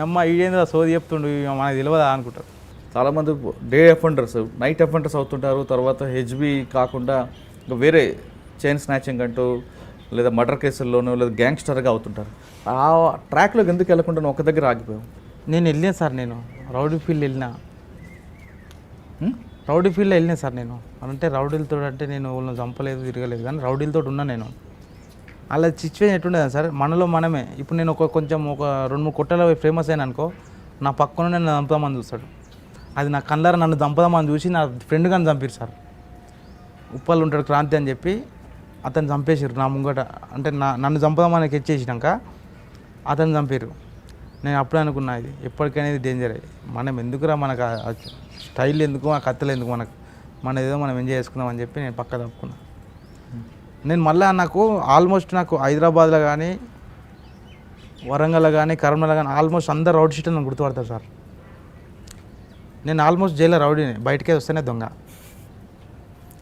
అమ్మ ఈడేందా సోది చెప్తుండు మనకు తెలియదా అనుకుంటారు. చాలామంది డే అఫెండర్స్ నైట్ అఫెండర్స్ అవుతుంటారు. తర్వాత హెచ్బి కాకుండా ఇంకా వేరే చైన్ స్నాచింగ్ అంటూ లేదా మర్డర్ కేసుల్లోనూ లేదా గ్యాంగ్స్టర్గా అవుతుంటారు. ఆ ట్రాక్లోకి ఎందుకు వెళ్ళకుండా నువ్వు ఒక దగ్గర ఆగిపోయావు? నేను వెళ్ళాను సార్, నేను రౌడీ ఫీల్డ్ వెళ్ళినా. రౌడీ ఫీల్డ్లో వెళ్ళినా సార్ నేను. అంటే రౌడీలతో అంటే నేను వాళ్ళని చంపలేదు తిరగలేదు, కానీ రౌడీలతో ఉన్నా నేను. అలా సిచ్యువేషన్ ఎట్టుండేది సార్, మనలో మనమే. ఇప్పుడు నేను కొంచెం 2-3 కొట్టలో ఫేమస్ అయినా అనుకో, నా పక్కన నన్ను చంపుదామని చూస్తాడు. అది నా కళ్ళారా నన్ను చంపుదామని చూసి నా ఫ్రెండ్ కానీ చంపారు సార్. ఉప్పల్ ఉంటాడు క్రాంతి అని చెప్పి, అతను చంపేసారు నా ముంగట. అంటే నన్ను చంపుదామని ఎచ్చేసినాక అతను చంపారు. నేను అప్పుడే అనుకున్నా ఇది ఎప్పటికైనా ఇది డేంజరే. మనం ఎందుకురా, మనకు స్టైల్ ఎందుకు, ఆ కత్తెలు ఎందుకు, మన ఏదో మనం ఎంజాయ్ చేసుకుందాం అని చెప్పి నేను పక్క తప్పుకున్నా. నేను మళ్ళీ ఆల్మోస్ట్ నాకు హైదరాబాద్లో కానీ వరంగల్లో కానీ కరీంనగర్లో కానీ ఆల్మోస్ట్ అందరు రౌడీ షీట్లు నన్ను గుర్తుపడతారు సార్. నేను ఆల్మోస్ట్ జైల్లో రౌడీని, బయటకే వస్తేనే దొంగ.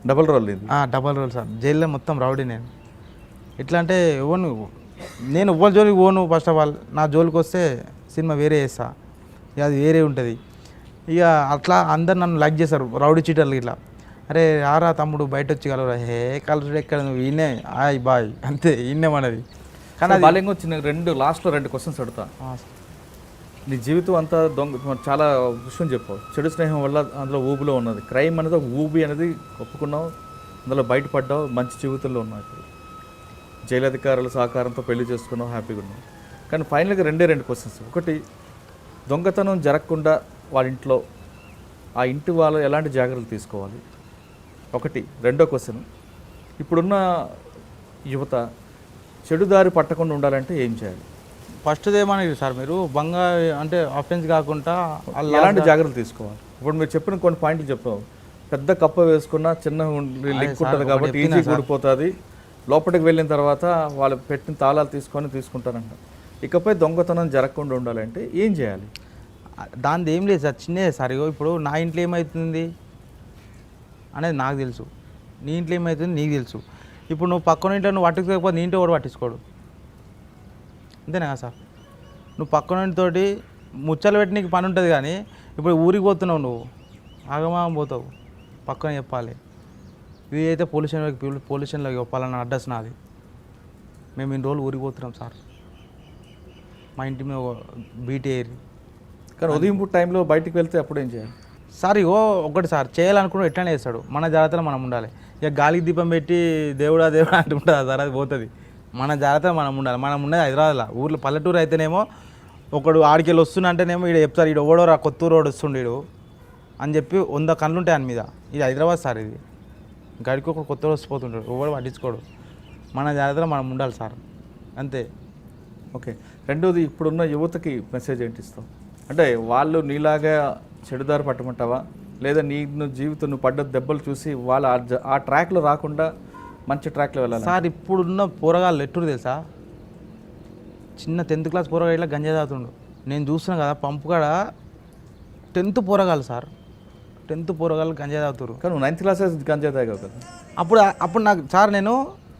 Double role double role sir. జైల్లో మొత్తం రౌడీ నేను. ఎట్లా అంటే నేను ఎవ్వరి జోలికి పోను. ఫస్ట్ ఆఫ్ ఆల్ నా జోలికి వస్తే సినిమా వేరే చేస్తా, ఇక అది వేరే ఉంటుంది. ఇక అట్లా అందరు నన్ను లైక్ చేస్తారు రౌడీ చీటర్లు. ఇట్లా అరే ఆరా తమ్ముడు బయట వచ్చి కలవరా, హే కలరు ఎక్కడ నువ్వు ఈయనే ఆయ్ బాయ్ అంతే ఈయనే మనది. కానీ బాల్యంగా వచ్చిన లాస్ట్లో 2 క్వశ్చన్స్ అడుగుతా. నీ జీవితం అంతా చాలా విషయం చెప్పావు. చెడు స్నేహం వల్ల అందులో ఊబిలో ఉన్నది, క్రైమ్ అనేది ఊబి అనేది ఒప్పుకున్నావు, అందులో బయటపడ్డావు, మంచి జీవితంలో ఉన్నావు. ఇప్పుడు జైలు అధికారుల సహకారంతో పెళ్లి చేసుకున్నావు, హ్యాపీగా ఉన్నావు. కానీ ఫైనల్గా 2 క్వశ్చన్స్. ఒకటి, దొంగతనం జరగకుండా వాళ్ళ ఇంట్లో ఆ ఇంటి వాళ్ళు ఎలాంటి జాగ్రత్తలు తీసుకోవాలి ఒకటి. రెండో క్వశ్చన్, ఇప్పుడున్న యువత చెడుదారి పట్టకుండా ఉండాలంటే ఏం చేయాలి? ఫస్ట్ది ఏమనేది సార్ మీరు, అంటే ఆఫెన్స్ కాకుండా ఎలాంటి జాగ్రత్తలు తీసుకోవాలి? ఇప్పుడు మీరు చెప్పిన కొన్ని పాయింట్లు చెప్పావు. పెద్ద కప్ప వేసుకున్న చిన్న లింక్ ఉంటుంది కాబట్టి ఈజీ కూడిపోతుంది. లోపలికి వెళ్ళిన తర్వాత వాళ్ళు పెట్టిన తాళాలు తీసుకుంటారంట. ఇకపై దొంగతనం జరగకుండా ఉండాలంటే ఏం చేయాలి? దానిది ఏం లేదు సార్, చిన్నదే సార్. ఇప్పుడు నా ఇంట్లో ఏమవుతుంది అనేది నాకు తెలుసు, నీ ఇంట్లో ఏమవుతుంది నీకు తెలుసు. ఇప్పుడు నువ్వు పక్కన ఇంట్లో నువ్వు పట్టించుకోకపోతే నీ ఇంట్లో కూడా పట్టించుకోడు, అంతేనా సార్? నువ్వు పక్కన ఇంటితోటి ముచ్చలు పెట్టి నీకు పని ఉంటుంది. కానీ ఇప్పుడు ఊరికి పోతున్నావు, నువ్వు ఆగమాగం పోతావు, పక్కన చెప్పాలి. ఇది అయితే పొల్యూషన్లోకి చెప్పాలన్న అడ్రస్ నాది. మేము ఇన్ని రోజులు ఊరికి పోతున్నాం సార్, మా ఇంటి మీద బీట్ ఏరి. కానీ ఉదయం టైంలో బయటికి వెళ్తే అప్పుడు ఏం చేయాలి సార్? ఒకటి సార్, చేయాలనుకుంటే ఎట్లనే చేస్తాడు. మన జాగ్రత్తలో మనం ఉండాలి. ఇక గాలికి దీపం పెట్టి దేవుడా అంటుంటుంది సార్, అది పోతుంది. మన జాగ్రత్తలో మనం ఉండాలి. మనం ఉండేది హైదరాబాద్లో. ఊర్లో పల్లెటూరు అయితేనేమో ఒకడు ఆడికెళ్ళి వస్తున్నా అంటేనేమో ఈడ చెప్తారు, ఈడు ఓడోరా కొత్తూరు రోడ్ వస్తుండీడు అని చెప్పి 100 కళ్ళు ఉంటాయి ఆయన మీద. ఇది హైదరాబాద్ సార్, ఇది గడికి ఒక కొత్త వస్తుపోతుంటాడు, ఎవడు పట్టించుకోడు. మన జాగ్రత్తలో మనం ఉండాలి సార్, అంతే. ఓకే. రెండోది, ఇప్పుడున్న యువతకి మెసేజ్ ఏంటి ఇస్తావు? అంటే వాళ్ళు నీలాగా చెడుదారి పట్టమంటావా, లేదా జీవితం నువ్వు పడ్డ దెబ్బలు చూసి వాళ్ళు ఆ ట్రాక్లో రాకుండా మంచి ట్రాక్లో వెళ్ళాలి సార్? ఇప్పుడున్న పోరగాళ్ళు ఎట్టురు తెలుసా, చిన్న 10th క్లాస్ పోరగాళ్ళు ఇట్లా గంజా తాగుతుండు. నేను చూస్తున్నా కదా పంపు కాడ 10th పోరగాళ్ళు సార్, 10th పోరగాళ్ళు గంజా తాగుతారు. కానీ 9th క్లాస్ గంజా తాగావు కదా. అప్పుడు నాకు సార్, నేను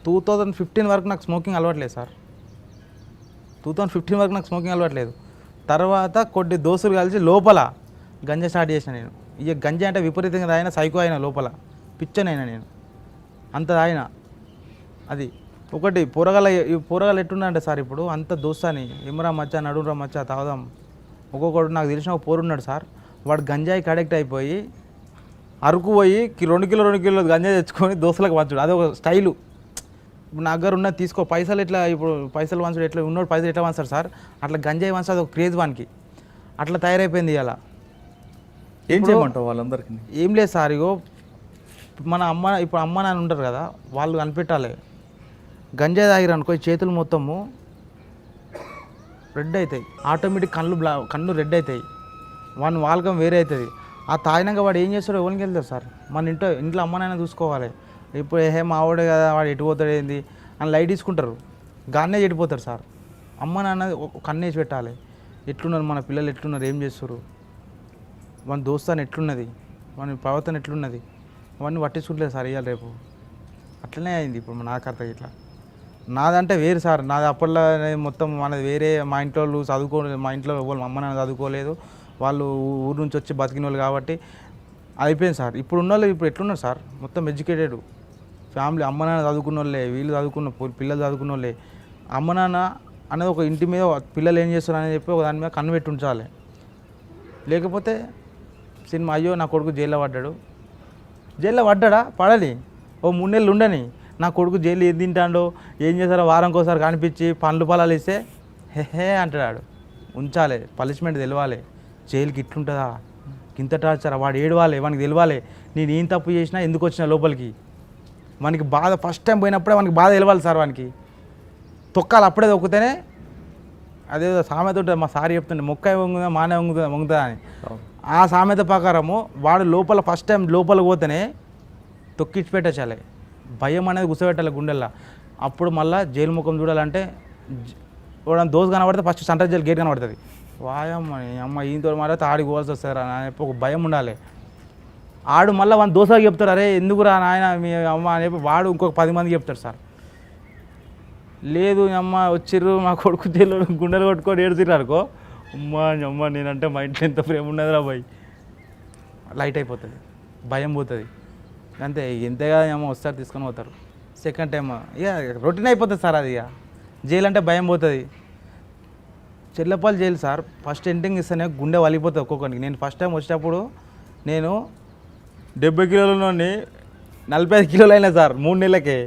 2015 వరకు నాకు స్మోకింగ్ అలవాట్లేదు సార్. 2015 వరకు నాకు స్మోకింగ్ అలవాట్లేదు. తర్వాత కొద్ది దోస్తులు కలిసి లోపల గంజా స్టార్ట్ చేసిన నేను. ఇక గంజాయి అంటే విపరీతంగా తాగిన సైకో అయినా లోపల పిచ్చనైనా నేను అంత తాగిన. అది ఒకటి పోరగాలు ఎట్టున్నారంటే సార్ ఇప్పుడు అంత దోస్తాని ఎమరా మచ్చా నడురా మచ్చా తాగుదాం. ఒక్కొక్కడు నాకు తెలిసిన ఒక పోరున్నాడు సార్, వాడు గంజాయికి అడిక్ట్ అయిపోయి అరకు పోయి 2 కిలో గంజాయి తెచ్చుకొని దోస్తులకు పంచుడు. అది ఒక స్టైలు. ఇప్పుడు నా దగ్గర ఉన్నది తీసుకో, పైసలు ఎట్లా ఇప్పుడు పైసలు వంచుడు ఎట్లా ఉన్నోడు పైసలు ఎట్లా వంచాడు సార్, అట్లా గంజాయి వంచాడు. అది ఒక క్రేజ్ వానికి అట్లా తయారైపోయింది. ఇలా ఏం చేయమంటావు వాళ్ళందరికీ? ఏం లేదు సార్, ఇగో మన ఇప్పుడు అమ్మ నాన్న ఉంటారు కదా, వాళ్ళు కనిపెట్టాలి. గంజాయి తాగిరు అనుకో చేతులు మొత్తము రెడ్ అవుతాయి, ఆటోమేటిక్ కళ్ళు రెడ్ అవుతాయి, వాని వాల్కం వేరే అవుతుంది. ఆ తాగినాక వాడు ఏం చేస్తాడో ఎవరికి వెళ్తారు సార్, మన ఇంట్లో అమ్మ నాన్న చూసుకోవాలి. ఇప్పుడు మా ఆవిడే కదా వాడు ఎటు పోతాడు ఏంది అని లైట్ తీసుకుంటారు, గానే చెడిపోతారు సార్. అమ్మ నాన్న కన్నేసి పెట్టాలి, ఎట్లున్నారు మన పిల్లలు, ఎట్లున్నారు, ఏం చేస్తారు, మన దోస్తాన్ని ఎట్లున్నది, మన ప్రవర్తన ఎట్లున్నది, అవన్నీ పట్టించుకుంటలేదు సార్ ఇవాళ రేపు. అట్లనే అయింది ఇప్పుడు నా కథ. ఇట్లా నాదంటే వేరు సార్, నాది అప్పట్లో మొత్తం మనది వేరే. మా ఇంట్లో మా ఇంట్లో మా అమ్మ నాన్న చదువుకోలేదు, వాళ్ళు ఊరు నుంచి వచ్చి బతికిన వాళ్ళు కాబట్టి అయిపోయింది సార్. ఇప్పుడు ఉన్న వాళ్ళు ఇప్పుడు ఎట్లున్నారు సార్, మొత్తం ఎడ్యుకేటెడ్ ఫ్యామిలీ, అమ్మ నాన్న చదువుకున్న వాళ్ళే, వీళ్ళు చదువుకున్న పిల్లలు చదువుకున్న వాళ్ళే. అమ్మ నాన్న అనేది ఒక ఇంటి మీద పిల్లలు ఏం చేస్తారు అని చెప్పి ఒక దాని మీద కన్ను పెట్టి ఉంచాలి. లేకపోతే సినిమా అయ్యో నా కొడుకు జైల్లో పడ్డా పడాలి, ఓ 3 నెలలు ఉండని, నా కొడుకు జైలు ఏం తింటాడో ఏం చేస్తారో వారంకోసారి కనిపించి పండ్లు పొలాలు ఇస్తే హే అంటాడు. ఉంచాలి, పనిష్మెంట్ తెలవాలి, జైలుకి ఇట్లుంటుందా, ఇంత టార్చరా, వాడు ఏడవాలి, వానికి తెలవాలి నేను ఏం తప్పు చేసినా ఎందుకు వచ్చినా లోపలికి. మనకి బాధ ఫస్ట్ టైం పోయినప్పుడే మనకి బాధ తెలవాలి సార్, వానికి తొక్కాలి, అప్పుడే తొక్కితేనే. అదేదో సామెత ఉంటుంది, మా సార్ చెప్తుండే, మొక్క వంగుదా మానే వంగుతుందా అని. ఆ సామెత ప్రకారము వాడు లోపల ఫస్ట్ టైం లోపలికి పోతేనే తొక్కిచ్చి పెట్టాలి, భయం అనేది గుసబెట్టాలి గుండెల్లో. అప్పుడు మళ్ళీ జైలు ముఖం చూడాలంటే వాడు దోసు కనబడితే ఫస్ట్ సెంట్రల్ జైలు గేట్ కనబడుతుంది. అమ్మ ఈయనతో మారితే ఆడికి పోవాల్సి వస్తారా అని చెప్పి ఒక భయం ఉండాలి. ఆడు మళ్ళీ వాడిని దోసాకి చెప్తాడు, అరే ఎందుకురా నాయన మీ అమ్మ అని చెప్పి వాడు ఇంకొక 10 మందికి చెప్తాడు సార్. లేదు అమ్మ వచ్చిర్రు మా కొడుకు జైలు గుండెలు కొట్టుకొని ఏడుతుర్రు అనుకో, అమ్మ నేనంటే మా ఇంట్లో ఎంత ప్రేమ ఉన్నదిరా బాయ్, లైట్ అయిపోతుంది, భయం పోతుంది. అంతే, ఎంతగా అమ్మ వస్తారు తీసుకొని పోతారు. సెకండ్ టైం ఇక రొటీన్ అయిపోతుంది సార్. అది ఇక జైలు అంటే భయం పోతుంది. Chellapalli jail sir first entering ఇస్తేనే గుండె వలిపోతుంది ఒక్కొక్కరికి. నేను ఫస్ట్ టైం వచ్చినప్పుడు నేను 70 కిలోల నుండి 45 కిలోలు అయినా సార్ 3 నెలలకే.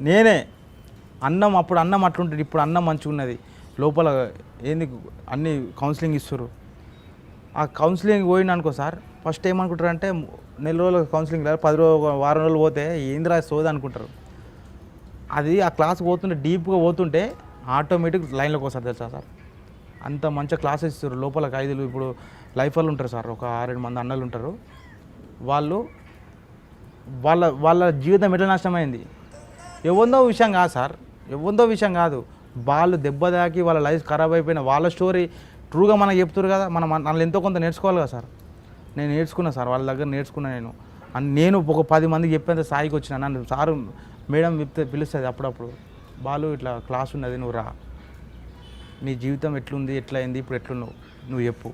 నేనే అప్పుడు అన్నం అట్లుంటుంది, ఇప్పుడు అన్నం మంచిగా ఉన్నది. లోపల ఏంది అన్ని కౌన్సిలింగ్ ఇస్తారు. ఆ కౌన్సిలింగ్ పోయిన అనుకో సార్, ఫస్ట్ ఏమనుకుంటారంటే 4 రోజులు కౌన్సిలింగ్ 10 రోజులు వారం రోజులు పోతే ఏంద్రా సోది అనుకుంటారు. అది ఆ క్లాస్ పోతుంటే డీప్గా పోతుంటే ఆటోమేటిక్ లైన్లోకి వస్తారు తెలుసా సార్. అంత మంచిగా క్లాసెస్ ఇస్తారు. లోపల ఖైదీలు ఇప్పుడు లైఫ్ వాళ్ళు ఉంటారు సార్, ఒక 6-7 మంది అన్నలు ఉంటారు. వాళ్ళు వాళ్ళ జీవితం ఎట్లా నష్టమైంది ఎవరిదో విషయం కాదు సార్, ఎవరిదో విషయం కాదు. వాళ్ళు దెబ్బ తాకి వాళ్ళ లైఫ్ ఖరాబ్ అయిపోయిన వాళ్ళ స్టోరీ ట్రూగా మనకు చెప్తారు కదా, మనం ఎంతో కొంత నేర్చుకోవాలి కదా సార్. నేను నేర్చుకున్నా సార్, వాళ్ళ దగ్గర నేర్చుకున్నా. నేను ఒక 10 మందికి చెప్పేంత స్థాయికి వచ్చిన. నన్ను సారు మేడం పిలుస్తుంది అప్పుడప్పుడు, బాలు ఇట్లా క్లాస్ ఉన్నది, నువ్వు రా, నీ జీవితం ఎట్లుంది, ఎట్లా అయింది, ఇప్పుడు ఎట్లున్నావు నువ్వు చెప్పు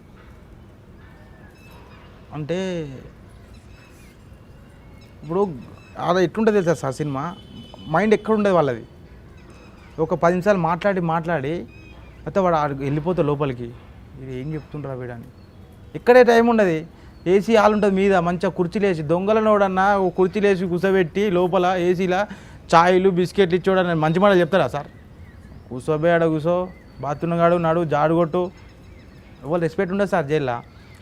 అంటే. ఇప్పుడు అలా ఎట్లుంటుంది తెలుసా సార్, సినిమా మైండ్ ఎక్కడ ఉండేది వాళ్ళది. ఒక 10 నిమిషాలు మాట్లాడి అయితే వాడు వెళ్ళిపోతాడు లోపలికి. ఇది ఏం చెప్తుండ్రా వీడని. ఇక్కడే టైం ఉండదు, ఏసీ హాల్ ఉంటుంది మీద, మంచిగా కుర్చీలు వేసి దొంగలనోడన్నా కుర్చీలు వేసి కూర్చోబెట్టి లోపల ఏసీలో ఛాయలు బిస్కెట్లు ఇచ్చోడని మంచి మాటలు చెప్తారా సార్. కూర్చోబే ఆడ కూర్చో, బాత్రూమ్ నాడు జాడు కొట్టు, ఎవరు రెస్పెక్ట్ ఉండదు సార్ జైల్లో.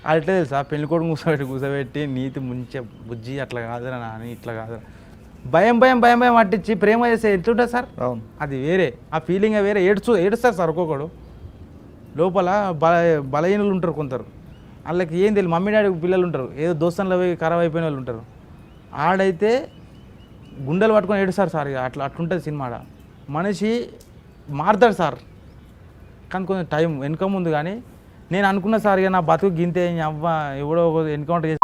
అది ఎట్లా తెలుసా, పెళ్ళికొడుకు కూర్చోబెట్టి నీతి ముంచే బుజ్జి అట్లా కాదురా నాని, ఇట్లా కాదురా, భయం పట్టించి ప్రేమ చేస్తే ఎట్లుంటుంది సార్. అవును, అది వేరే, ఆ ఫీలింగ్ వేరే. ఏడుస్తారు సార్ ఒక్కొక్కడు. లోపల బలహీనులు ఉంటారు కొందరు, వాళ్ళకి ఏం తెలియదు. మమ్మీ డాడీ పిల్లలు ఉంటారు, ఏదో దోస్తుల్లో పోయి ఖరాబ్ అయిపోయిన వాళ్ళు ఉంటారు. ఆడైతే గుండెలు పట్టుకొని ఏడుస్తారు సార్. ఇక అట్లుంటుంది సినిమా. మనిషి మారుతాడు సార్, కానీ కొంచెం టైం వెనుక ముందు. కానీ నేను అనుకున్న సార్, ఇక నా బతుకు గింతే అవ్వ ఎవడో ఎన్కౌంటర్ చేసి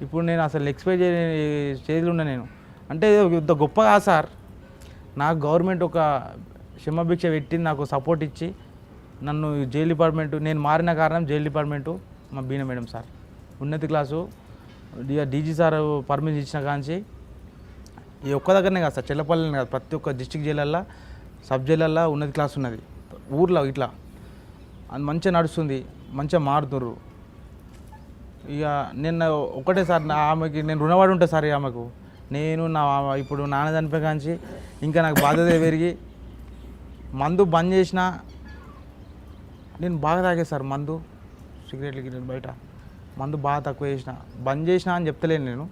ఇప్పుడు నేను అసలు ఎక్స్పెక్ట్ చేయని స్టేజ్లో ఉన్నా నేను. అంటే ఇంత గొప్ప కాదు సార్. నాకు గవర్నమెంట్ ఒక క్షమాభిక్ష పెట్టి నాకు సపోర్ట్ ఇచ్చి నన్ను జైలు డిపార్ట్మెంటు, నేను మారిన కారణం జైలు డిపార్ట్మెంటు మా బీనా మేడం సార్ ఉన్నతి క్లాసు డీజీ సార్ పర్మిషన్ ఇచ్చిన కాంచి ఈ ఒక్క దగ్గరనే కాదు సార్, చెల్లపల్లినే కాదు, ప్రతి ఒక్క డిస్టిక్ జైలల్లో సబ్ జైలల్లో ఉన్నతి క్లాస్ ఉన్నది. ఊర్లో ఇట్లా అది మంచిగా నడుస్తుంది, మంచిగా మారుతుర్రు. ఇక నిన్న ఒకటే సార్ ఆమెకి నేను రుణపడి ఉంటా సార్. ఆమెకు నేను ఇప్పుడు నాన్న చనిపోయి కాంచి ఇంకా నాకు బాధ్యత పెరిగి మందు బంద్ చేసిన. నేను బాగా తాగే సార్ మందు, సిగరెట్లకి నేను బయట మందు బాగా తక్కువ చేసిన, బంద్ చేసిన అని చెప్తలేను. నేను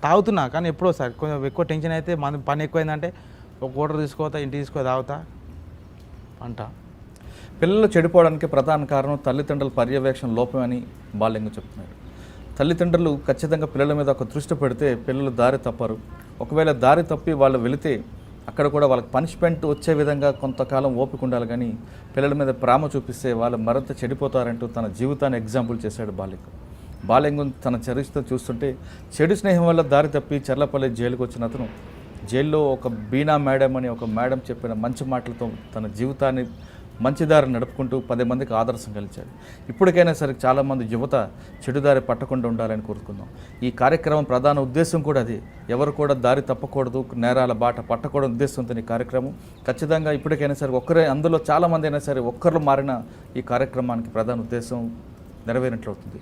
తాగుతున్నా కానీ ఎప్పుడో సార్ కొంచెం ఎక్కువ టెన్షన్ అయితే మందు పని ఎక్కువైందంటే ఒక కోటర్ తీసుకోతా, ఇంటికి తీసుకో తాగుతా అంట. పిల్లలు చెడిపోవడానికి ప్రధాన కారణం తల్లిదండ్రుల పర్యవేక్షణ లోపమని బాలింగం చెప్తున్నారు. తల్లిదండ్రులు ఖచ్చితంగా పిల్లల మీద ఒక దృష్టి పెడితే పిల్లలు దారి తప్పరు. ఒకవేళ దారి తప్పి వాళ్ళు వెళితే అక్కడ కూడా వాళ్ళకి పనిష్మెంట్ వచ్చే విధంగా కొంతకాలం ఓపిక ఉండాలి, కానీ పిల్లల మీద ప్రేమ చూపిస్తే వాళ్ళు మరింత చెడిపోతారంటూ తన జీవితాన్ని ఎగ్జాంపుల్ చేశాడు బాలింగం. బాలింగం తన చరిత్ర చూస్తుంటే చెడు స్నేహం వల్ల దారి తప్పి చర్లపల్లి జైలుకు వచ్చిన అతను జైల్లో ఒక బీనా మేడం అని ఒక మేడం చెప్పిన మంచి మాటలతో తన జీవితాన్ని మంచిదారి నడుపుకుంటూ 10 మందికి ఆదర్శం కలిచాడు. ఇప్పటికైనా సరే చాలామంది యువత చెడుదారి పట్టకుండా ఉండాలని కోరుకుందాం. ఈ కార్యక్రమం ప్రధాన ఉద్దేశం కూడా అది. ఎవరు కూడా దారి తప్పకూడదు, నేరాల బాట పట్టకూడదు ఉద్దేశంతో ఈ కార్యక్రమం. ఖచ్చితంగా ఇప్పటికైనా సరే ఒక్కరే, అందులో చాలామంది అయినా సరే ఒక్కరు మారిన ఈ కార్యక్రమానికి ప్రధాన ఉద్దేశం నెరవేరినట్లవుతుంది.